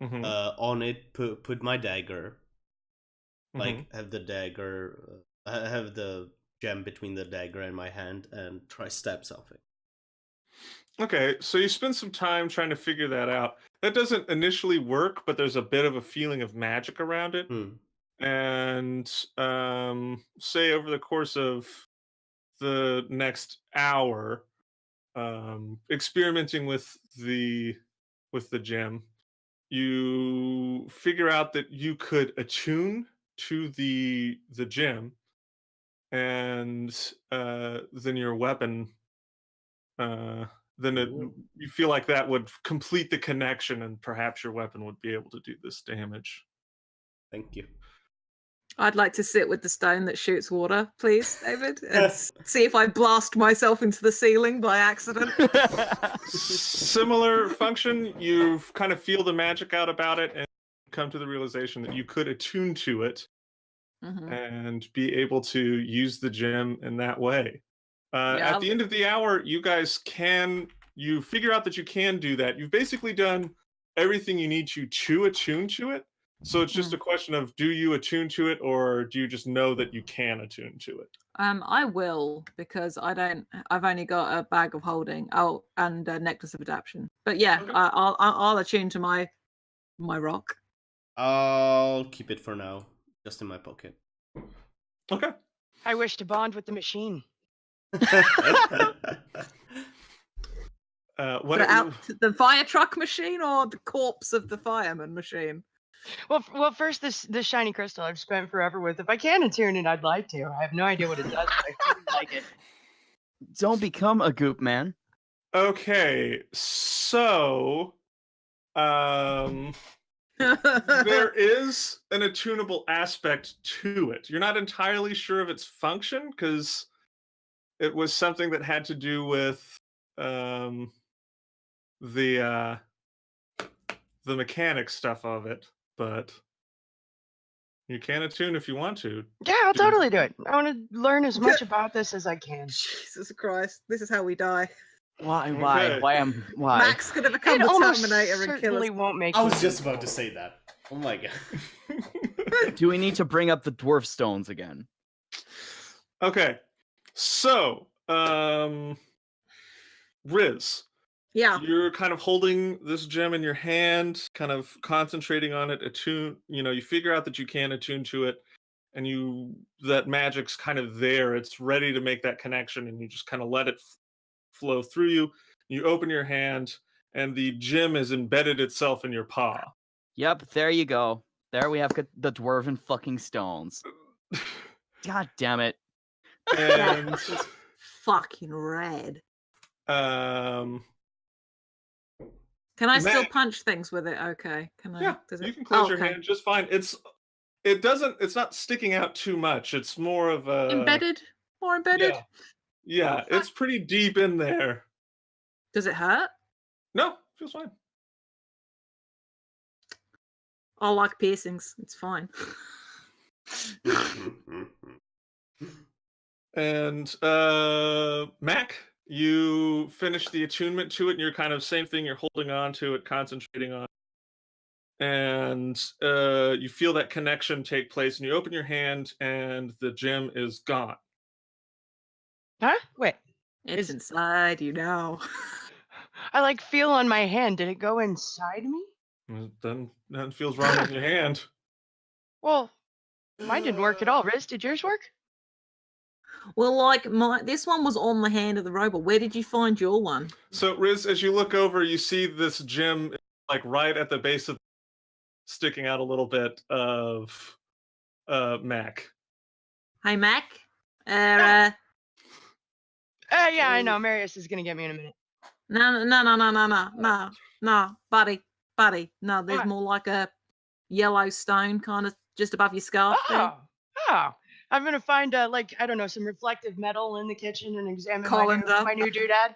Mhm. On it, put my dagger. Like Mhm. have the dagger, have the gem between the dagger and my hand, and try stab something. Okay, so you spend some time trying to figure that out. That doesn't initially work, but there's a bit of a feeling of magic around it. And say over the course of the next hour, experimenting with the gem, you figure out that you could attune to the gem, and then your weapon. You feel like that would complete the connection, and perhaps your weapon would be able to do this damage. Thank you. I'd like to sit with the stone that shoots water, please, David, and see if I blast myself into the ceiling by accident. Similar function. You kind of feel the magic out about it, and come to the realization that you could attune to it and be able to use the gem in that way. At the end of the hour, you guys you figure out that you can do that. You've basically done everything you need to attune to it. So it's just a question of, do you attune to it, or do you just know that you can attune to it? I will, because I've only got a bag of holding. Oh, and a necklace of adaptation. But yeah, Okay. I'll attune to my rock. I'll keep it for now, just in my pocket. Okay. I wish to bond with the machine. The fire truck machine or the corpse of the fireman machine? Well, first this shiny crystal I've spent forever with. If I can attune it, I'd like to. I have no idea what it does, but I really like it. Don't become a goop man. Okay, so there is an attunable aspect to it. You're not entirely sure of its function, because it was something that had to do with the mechanic stuff of it, but you can attune if you want to. Yeah, I'll totally do it. I want to learn as much about this as I can. Jesus Christ, this is how we die. Why? Okay. Why? Max gonna become It the almost Terminator and kill us. certainly won't make I was me just evil. about to say that. Oh my god. Do we need to bring up the dwarf stones again? Okay, so Riz, Yeah. you're kind of holding this gem in your hand, kind of concentrating on it, you figure out that you can attune to it, and that magic's kind of there. It's ready to make that connection, and you just kind of let it flow through you. You open your hand, and the gem has embedded itself in your paw. Yep, there you go. There we have the dwarven fucking stones. God damn it. And Fucking red. um Can I still Matt- punch things with it? Okay. Can I? yeah, Does it... you can close your okay. hand just fine. It's not sticking out too much. It's more of a Embedded? More embedded? Yeah, it's pretty deep in there. Does it hurt? No, feels fine. I like piercings. It's fine. And Mac, you finish the attunement to it, and you're kind of same thing. You're holding on to it, concentrating on it. And you feel that connection take place, and you open your hand, and the gem is gone. Huh? Wait. It's Is- inside you now. I like feel on my hand. Did it go inside me? Then nothing feels wrong with your hand. Well, mine didn't work at all. Riz, did yours work? Well, like this one was on the hand of the robot. Where did you find your one? So, Riz, as you look over, you see this gem like right at the base of sticking out a little bit of Mac. Hey, Mac. Yeah, I know. Marius is gonna get me in a minute. No, buddy. No, there's What? more like a yellow stone kind of just above your scarf there. Oh. I'm gonna find like I don't know some reflective metal in the kitchen and examine Colander. my new doodad.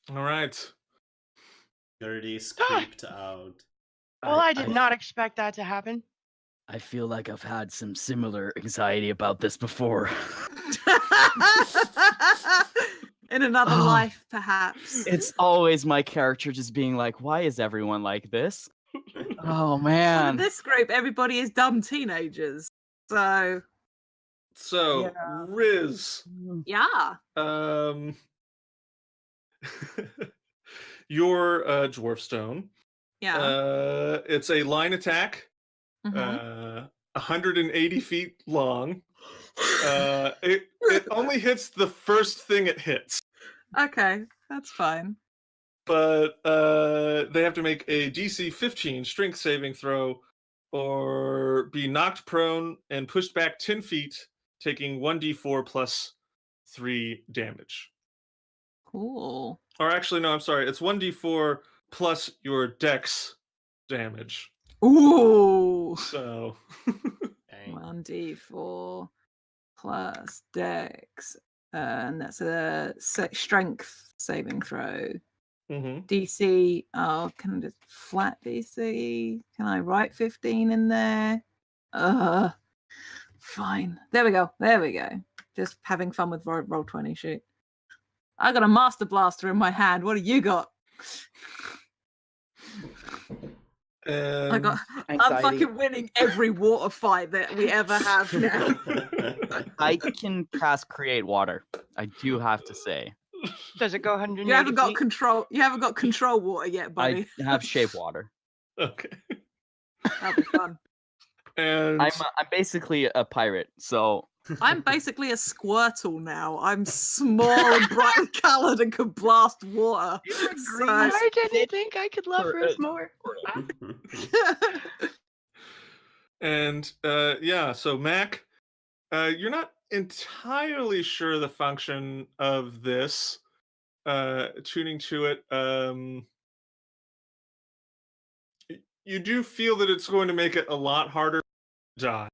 All right. Gertie's creeped out. Well, I did not expect that to happen. I feel like I've had some similar anxiety about this before. In another Oh. life, perhaps. It's always my character just being like, why is everyone like this? Oh, Well, in man. this group, everybody is dumb teenagers. So, So, Yeah. Riz, yeah. your dwarf stone. Yeah. It's a line attack. Mhm. 180 feet long. It only hits the first thing it hits, Okay, that's fine. but they have to make a DC 15 strength saving throw, or be knocked prone and pushed back 10 feet, taking 1d4 plus 3 damage. Cool. Or actually, no, I'm sorry. It's 1d4 plus your dex damage. Ooh. So, Dang. 1d4 plus dex. And that's a strength saving throw. mhm. DC. Oh, can I just flat DC? Can I write 15 in there? Fine. There we go. Just having fun with roll 20 shoot. I got a master blaster in my hand. What do you got? And I'm Anxiety. fucking winning every water fight that we ever have now. I can cast Create Water. I do have to say. Does it go 180 You haven't got feet? control. You haven't got control water yet, buddy. I have Shape Water. okay. That'll be fun. And I'm basically a pirate, so I'm basically a Squirtle now. I'm small and brightly coloured and can blast water. So- I didn't think I could love For Riz it. more. And yeah, so Mac, you're not entirely sure the function of this. Tuning to it, you do feel that it's going to make it a lot harder to die.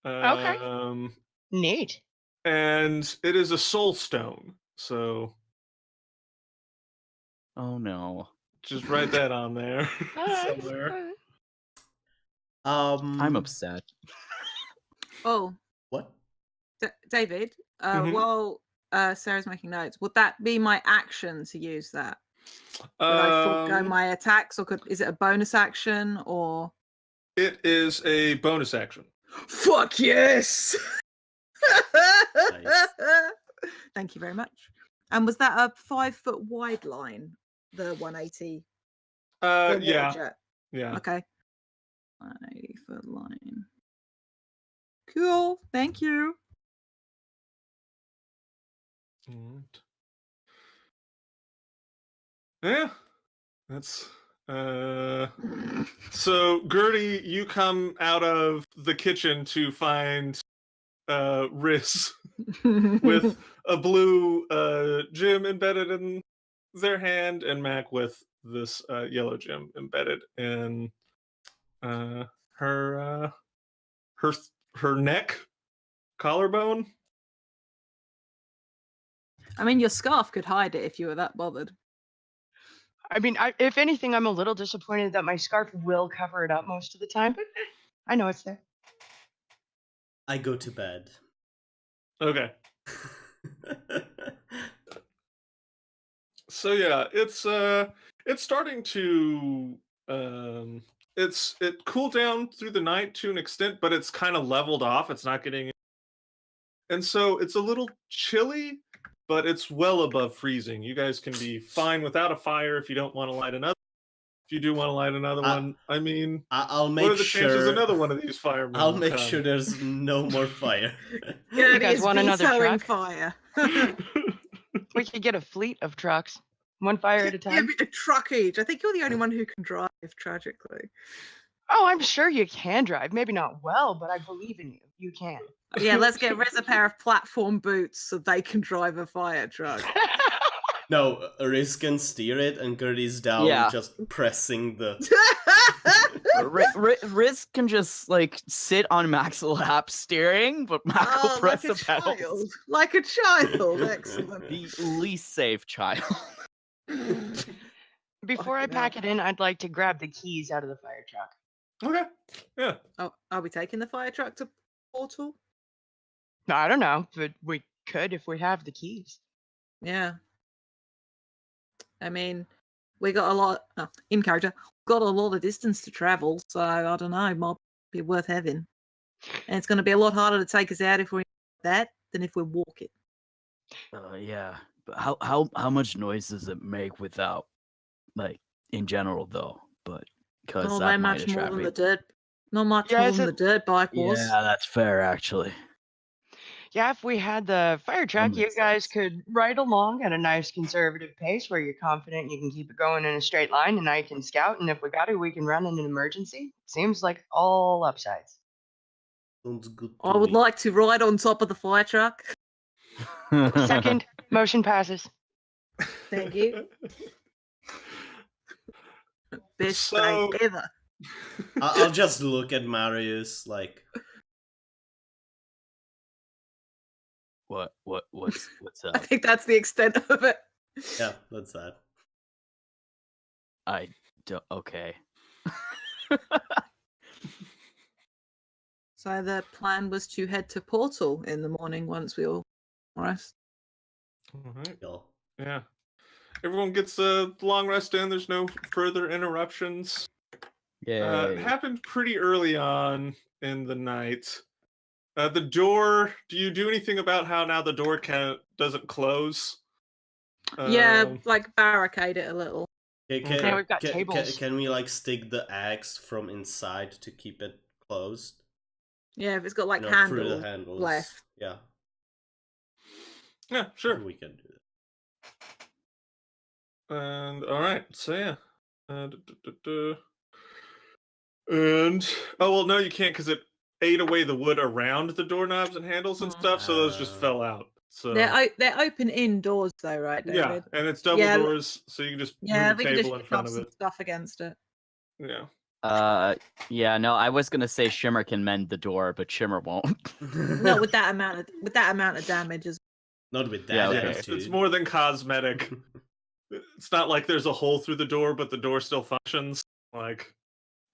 Okay. Neat. And it is a soul stone, so oh no. just write that on there Alright, somewhere. alright. I'm upset. Oh, What? David. Mhm. While Sarah's making notes, would that be my action to use that? Could I forego Um, my attacks, or is it a bonus action, or? It is a bonus action. Fuck yes! Nice. Thank you very much. And was that a 5 foot wide line? The 180. The Yeah, jet? yeah. Okay. 180 foot line. Cool. Thank you. Alright. Yeah, that's so Gertie, you come out of the kitchen to find Riz with a blue gem embedded in their hand, and Mac with this yellow gem embedded in her her neck collarbone. I mean, your scarf could hide it if you were that bothered. I mean, if anything, I'm a little disappointed that my scarf will cover it up most of the time, but I know it's there. I go to bed. Okay. So yeah, it's starting to it cooled down through the night to an extent, but it's kind of leveled off. It's not getting, and so it's a little chilly, but it's well above freezing. You guys can be fine without a fire if you don't want to light another. If you do want to light another one, I mean, I'll make what are the chances sure. another one of these firemen I'll will make come? sure there's no more fire. You guys want another truck? Fire. We could get a fleet of trucks, one fire at a Yeah, time. but a truck each. I think you're the only one who can drive, tragically. Oh, I'm sure you can drive. Maybe not well, but I believe in you. You can. Yeah, let's get Riz a pair of platform boots so they can drive a fire truck. No, Riz can steer it, and Gertie's down, Yeah. just pressing the. Riz can just like sit on Mac's lap steering, but Mac will press like the a pedals. child. Like a child. Excellent. The least safe child. Before I Fucking pack hell. it in, I'd like to grab the keys out of the fire truck. Okay. Yeah. Oh, are we taking the fire truck to Portal? No, I don't know, but we could if we have the keys. Yeah. I mean, we got a lot in character. Got a lot of distance to travel, so I don't know. Might be worth having. And it's going to be a lot harder to take us out if we that than if we walk it. Yeah, but how much noise does it make without, like, in general though? But because Not that that might much more attract than me. the dirt. Not much Yeah, more is than it- the dirt bike was. Yeah, that's fair actually. Yeah, if we had the fire truck, you makes guys sense. could ride along at a nice conservative pace where you're confident you can keep it going in a straight line, and I can scout, and if we got to, we can run in an emergency. Seems like all upsides. Sounds good to I would me. like to ride on top of the fire truck. Second, motion passes. Thank you. Best So- day ever. I'll just look at Marius like. What's I up? think that's the extent of it. Yeah, that's that. I don't. Okay. So the plan was to head to Portal in the morning once we all rest. All right. Y'all. Yeah. Everyone gets a long rest in. There's no further interruptions. Yeah. It happened pretty early on in the night. The door. Do you do anything about how now the door doesn't close? Yeah, like barricade it a little. Yeah, we've got tables. Can we like stick the axe from inside to keep it closed? Yeah, if it's got like You know, through the handles handles. left. Yeah, Yeah, sure. we can do that. And all right, so yeah. And oh well, no, you can't because it ate away the wood around the doorknobs and handles and stuff, so those just fell out. So They're open indoors though, right, David? yeah, and it's double Yeah, doors, so you can just Yeah, move we a can just table in pick front up of some it. stuff against it. Yeah. Yeah. No, I was gonna say Shimmer can mend the door, but Shimmer won't. No, with that amount of damage as Not with that Yeah, okay. attitude. It's more than cosmetic. It's not like there's a hole through the door, but the door still functions. Like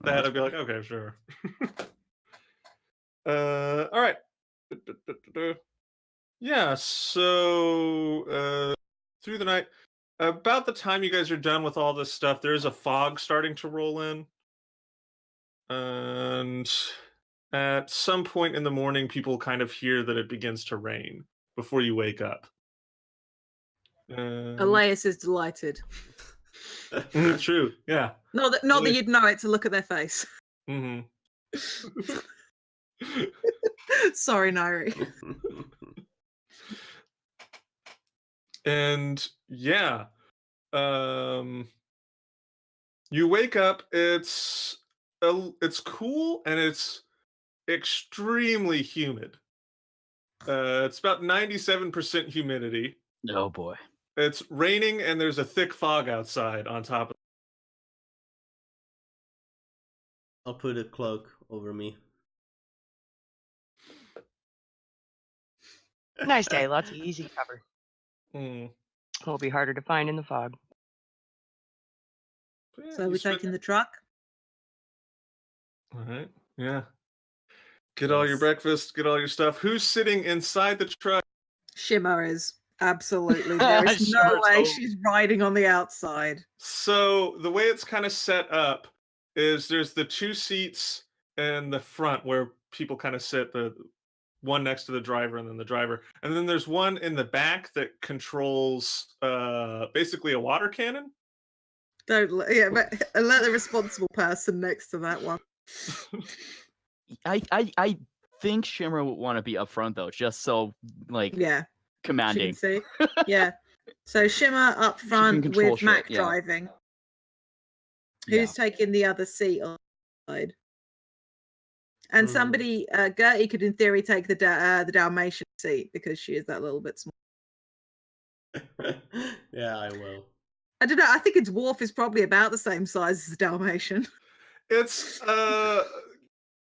that, I'd be like, okay, sure. All right. Yeah. So through the night, about the time you guys are done with all this stuff, there is a fog starting to roll in. And at some point in the morning, people kind of hear that it begins to rain before you wake up. Elias is delighted. True, yeah. Not that you'd know it to look at their face. Mm-hmm. Sorry, Nairi. And yeah, you wake up. It's cool and it's extremely humid. It's about 97% humidity. Oh boy. It's raining and there's a thick fog outside on top of. I'll put a cloak over me. Nice day. Lots of easy cover. Mm. Will be harder to find in the fog. Yeah, So you we're spend- taking the truck. All right. Yeah. Get all your breakfast. Get all your stuff. Who's sitting inside the truck? Shimmer is absolutely. There is no Shimmer's way home. she's riding on the outside. So the way it's kind of set up is there's the two seats in the front where people kind of sit, the one next to the driver and then the driver, and then there's one in the back that controls basically a water cannon. But let the responsible person next to that one. I think Shimmer would want to be up front though, just so like Yeah, she commanding. can see. Yeah. So Shimmer up She can front control with shit, Mac yeah. driving. Yeah. Who's taking the other seat on the side? And somebody, Gertie could in theory take the Dalmatian seat because she is that little bit small. Yeah, I will. I don't know. I think a dwarf is probably about the same size as a Dalmatian. It's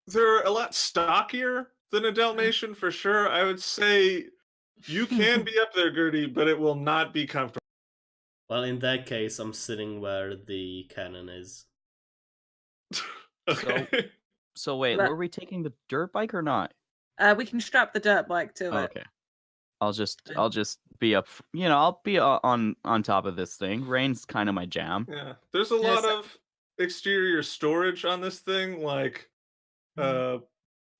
they're a lot stockier than a Dalmatian for sure. I would say you can be up there, Gertie, but it will not be comfortable. Well, in that case, I'm sitting where the cannon is. Okay. So wait, But- were we taking the dirt bike or not? We can strap the dirt bike to it. Okay. I'll just be up. I'll be on top of this thing. Rain's kind of my jam. Yeah, there's a Yeah, lot so- of exterior storage on this thing, like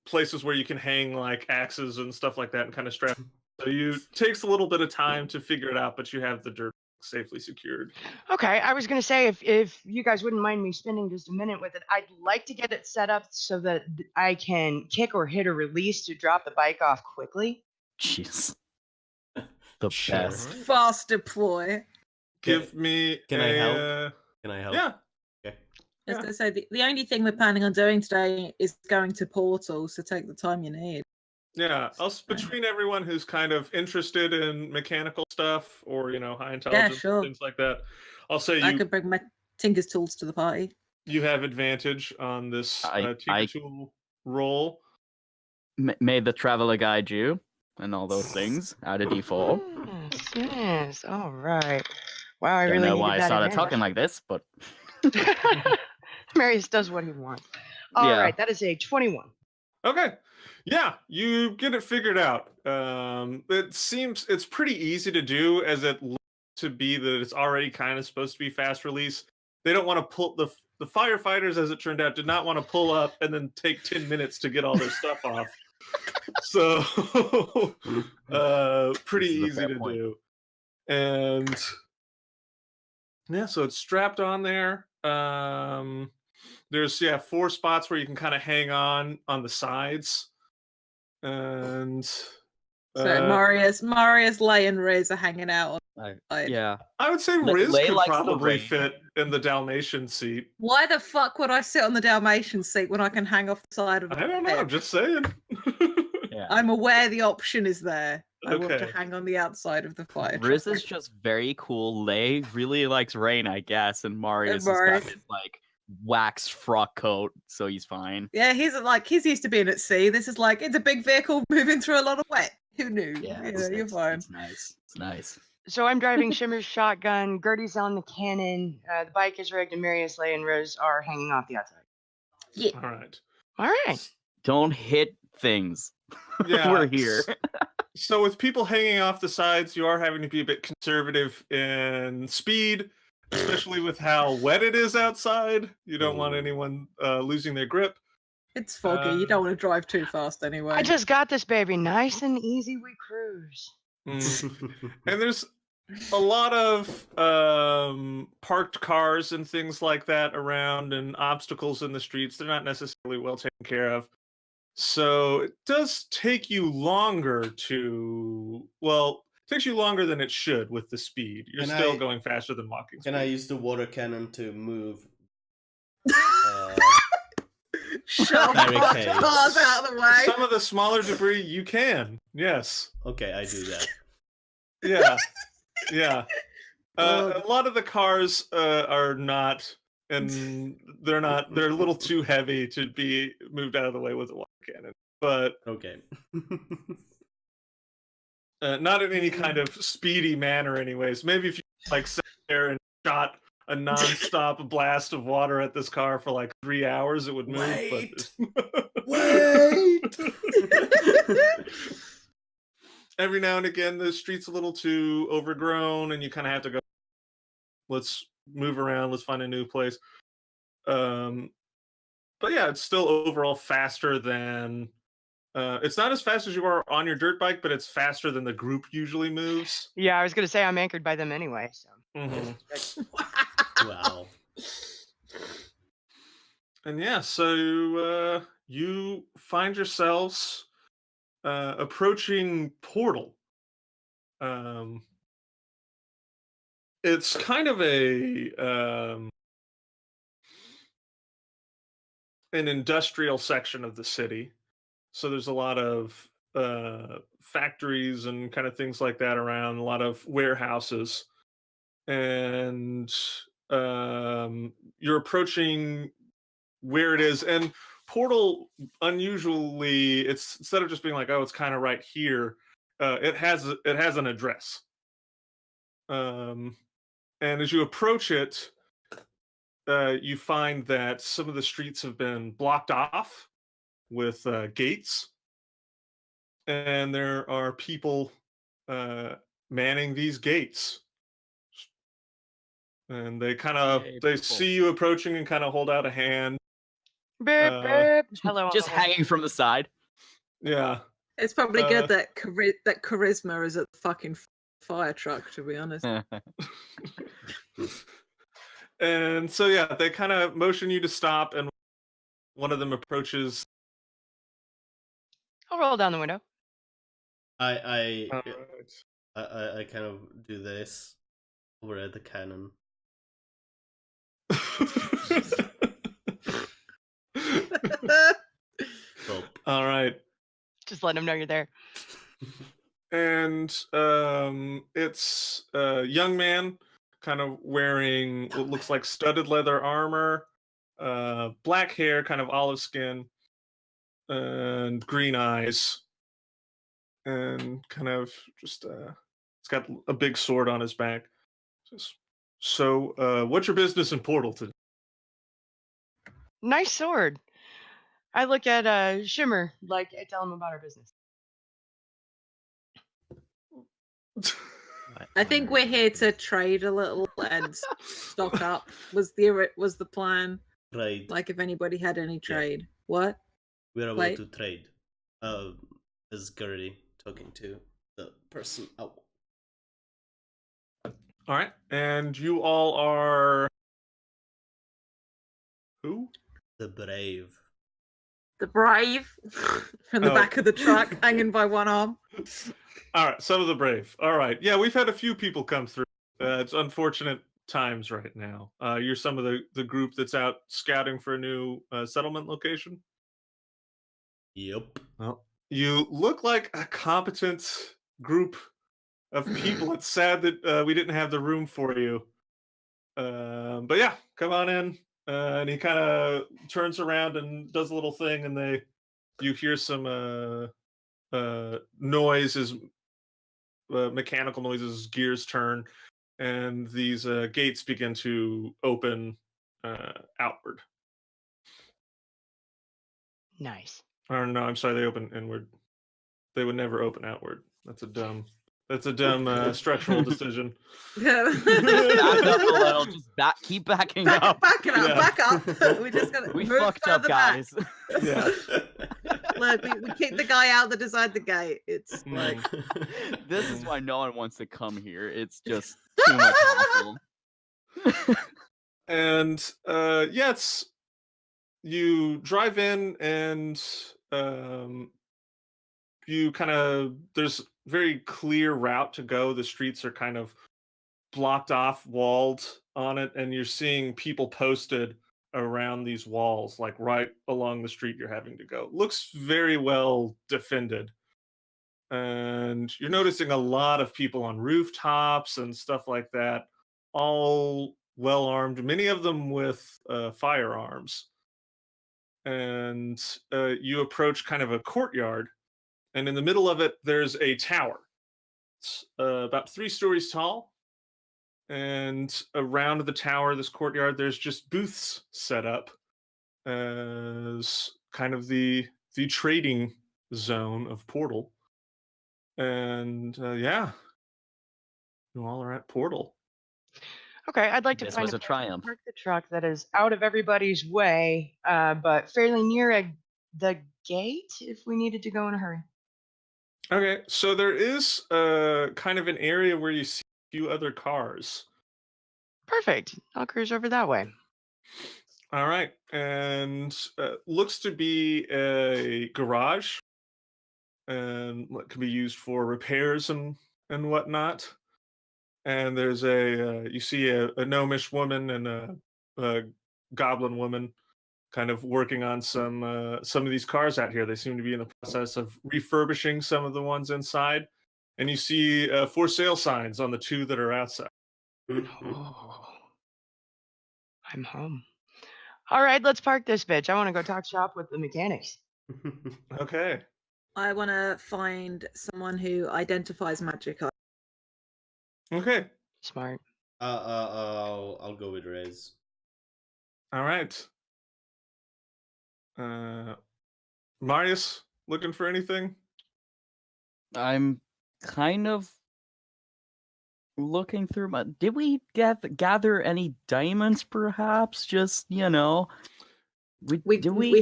places where you can hang like axes and stuff like that and kind of strap. So takes a little bit of time to figure it out, but you have the dirt safely secured. Okay, I was gonna say if you guys wouldn't mind me spending just a minute with it, I'd like to get it set up so that I can kick or hit a release to drop the bike off quickly. Jeez. The Sure. best. Fast deploy. Give me. Can I help? uh, Can I help? Yeah. Okay. I was Yeah. going to say, the only thing we're planning on doing today is going to Portal, so take the time you need. Yeah, between everyone who's kind of interested in mechanical stuff or high intelligence sure. things like that, I'll say I could bring my Tinker's tools to the party. you have advantage on this Tinker Tool roll. May the traveler guide you and all those things. Out of D4. Yes. All right. Wow, I Don't really know needed why I that started advantage. talking like this, but Marius does what he wants. All right, Yeah. that is a 21. Okay. Yeah, you get it figured out. It seems it's pretty easy to do, as it looks to be that it's already kind of supposed to be fast release. They don't want to pull the firefighters, as it turned out, did not want to pull up and then take 10 minutes to get all their stuff off. So pretty This is a easy fair to point. do. And yeah, so it's strapped on there. There's 4 spots where you can kind of hang on the sides. And So Marius, Lay, and Riz are hanging out on the side. yeah. I would say Lay Riz could likes the probably rain. fit in the Dalmatian seat. Why the fuck would I sit on the Dalmatian seat when I can hang off the side of the I don't know, I'm bed? just saying. Yeah. I'm aware the option is there. I want to Okay. hang on the outside of the fire Riz truck. is just very cool. Lay really likes rain, I guess, and Marius has got Marius. his like wax frock coat, so he's fine. Yeah, he's used to being at sea. This is like, it's a big vehicle moving through a lot of wet. Who knew? Yeah, You're fine. It's nice. It's nice. So I'm driving Shimmer's shotgun, Gertie's on the cannon, the bike is rigged, and Marius, Lay, and Rose are hanging off the outside. Yeah. All right. All right. Don't hit things. Yeah. We're here. So with people hanging off the sides, you are having to be a bit conservative in speed, especially with how wet it is outside. You don't want anyone losing their grip. It's foggy. You don't want to drive too fast anyway. I just got this baby. Nice and easy we cruise. And there's a lot of parked cars and things like that around, and obstacles in the streets. They're not necessarily well taken care of. So it does take you longer to, well, it takes you longer than it should with the speed. You're Can still I- going faster than walking speed. Can I use the water cannon to move? Shove Barricades. cars out of the way. Some of the smaller debris you can, yes. Okay, I do that. Yeah, yeah. Oh. A lot of the cars are not, and they're a little too heavy to be moved out of the way with a water cannon. But Okay. not in any kind of speedy manner, anyways. Maybe if you like sat there and shot a non-stop blast of water at this car for like 3 hours, it would move. Wait. But Wait. every now and again, the street's a little too overgrown, and you kind of have to go, let's move around, let's find a new place. But yeah, it's still overall faster than. It's not as fast as you are on your dirt bike, but it's faster than the group usually moves. Yeah, I was gonna say I'm anchored by them anyway. So. Wow. And yeah, so you find yourselves approaching Portal. It's kind of an industrial section of the city. So there's a lot of factories and kind of things like that around, a lot of warehouses. And you're approaching where it is. And Portal, unusually, it's instead of just being like, oh, it's kind of right here, it has an address. And as you approach it, you find that some of the streets have been blocked off with gates, and there are people manning these gates. And they kind of see you approaching and kind of hold out a hand. Beep, beep. Hello. Just hello. hanging from the side. Yeah. It's probably good that that charisma is at the fucking fire truck, to be honest. And so yeah, they kind of motion you to stop, and one of them approaches. I'll roll down the window. I Alright. kind of do this over at the cannon. All right. Just letting them know you're there. And it's a young man, kind of wearing what looks like studded leather armor, black hair, kind of olive skin, and green eyes, and kind of just he's got a big sword on his back. So, what's your business in Portal today? Nice sword. I look at Shimmer like I tell him about our business. I think we're here to trade a little and stock up. Was the plan? Trade. Like if anybody had any trade. What? We're about Wait. to trade. Is Gertie talking to the person out? All right, and you all are who? The brave. The brave from the Oh. back of the truck, hanging by one arm. All right, some of the brave. All right, yeah, we've had a few people come through. It's unfortunate times right now. You're some of the group that's out scouting for a new settlement location. Yep. Well, you look like a competent group of people. It's sad that we didn't have the room for you. But yeah, come on in. And he kind of turns around and does a little thing, and you hear some noises, mechanical noises, gears turn, and these gates begin to open outward. Nice. Or no, I'm sorry, they open inward. They would never open outward. That's a dumb structural decision. Yeah. Back up a little. Just keep backing up. Back it up. Yeah. Back up. We just gotta We move fucked up, further back. guys. Yeah. Look, we kicked the guy out that designed the gate. It's like This is why no one wants to come here. It's just too much hassle. And you drive in and you kind of there's very clear route to go. The streets are kind of blocked off, walled on it, and you're seeing people posted around these walls, like right along the street you're having to go. Looks very well defended. And you're noticing a lot of people on rooftops and stuff like that, all well armed, many of them with firearms. And you approach kind of a courtyard, and in the middle of it, there's a tower. It's about 3 stories tall. And around the tower, this courtyard, there's just booths set up as kind of the trading zone of Portal. And you all are at Portal. Okay, I'd like to This find was a place to triumph. park the truck that is out of everybody's way, but fairly near the gate if we needed to go in a hurry. Okay, so there is kind of an area where you see a few other cars. Perfect. I'll cruise over that way. All right, and looks to be a garage, and what can be used for repairs and whatnot. And there's you see a gnomish woman and a goblin woman kind of working on some of these cars out here. They seem to be in the process of refurbishing some of the ones inside, and you see for sale signs on the 2 that are outside. Oh, I'm home. All right, let's park this bitch. I want to go talk shop with the mechanics. Okay. I want to find someone who identifies magic. Okay. Smart. I'll go with Rez. All right. Marius, looking for anything? I'm kind of looking through my. Did we gather any diamonds? Perhaps, just We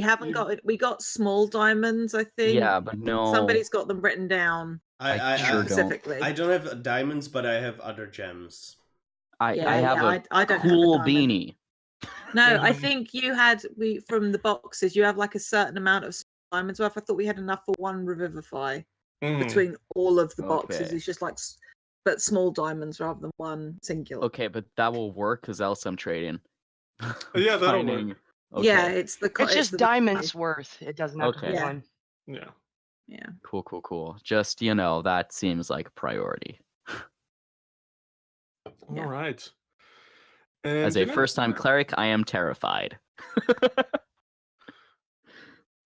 haven't got it. We got small diamonds, I think. Yeah, but no. Somebody's got them written down I sure don't. specifically. I don't have diamonds, but I have other gems. I have a I don't cool have a diamond. beanie. No, I think you had from the boxes. You have like a certain amount of diamonds worth. I thought we had enough for 1 revivify between all of the boxes. Okay. It's just like, but small diamonds rather than 1 singular. Okay, but that will work because else I'm trading. Yeah, that'll work. Finding- Okay. Yeah, it's It's just the diamonds worth. It doesn't have to be Okay. 1. Yeah. Yeah. Cool. Just that seems like a priority. Yeah. All right. And As a first-time cleric, I am terrified.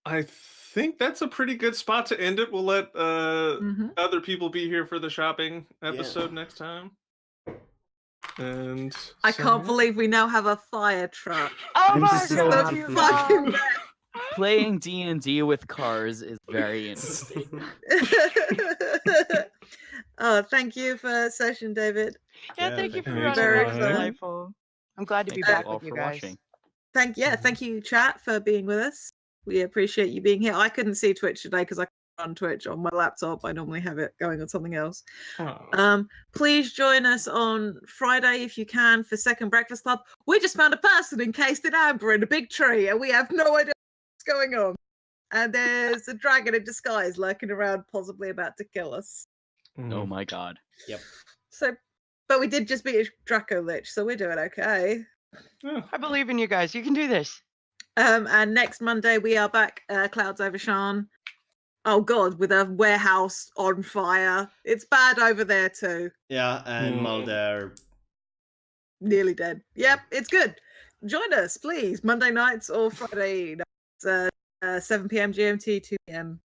I think that's a pretty good spot to end it. We'll let other people be here for the shopping episode next time. And I can't believe we now have a fire truck. Oh I'm my so god! happy you fucking mom. Playing D&D with cars is very interesting. Oh, thank you for session, David. Yeah, thank you for running. Very That was fun. delightful. I'm glad to be Thank you back all with you for guys. watching. Thank you, chat, for being with us. We appreciate you being here. I couldn't see Twitch today because I couldn't run Twitch on my laptop. I normally have it going on something else. Please join us on Friday if you can for Second Breakfast Club. We just found a person encased in amber in a big tree, and we have no idea what's going on. And there's a dragon in disguise lurking around, possibly about to kill us. Oh my god. Yep. So, but we did just beat a Draco Lich, so we're doing okay. I believe in you guys. You can do this. And next Monday we are back, Clouds Over Shan. Oh god, with a warehouse on fire. It's bad over there too. Yeah, and Mulder. Nearly dead. Yep, it's good. Join us, please. Monday nights or Friday nights, 7 p.m. GMT, 2 p.m.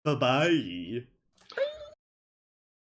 Bye-bye.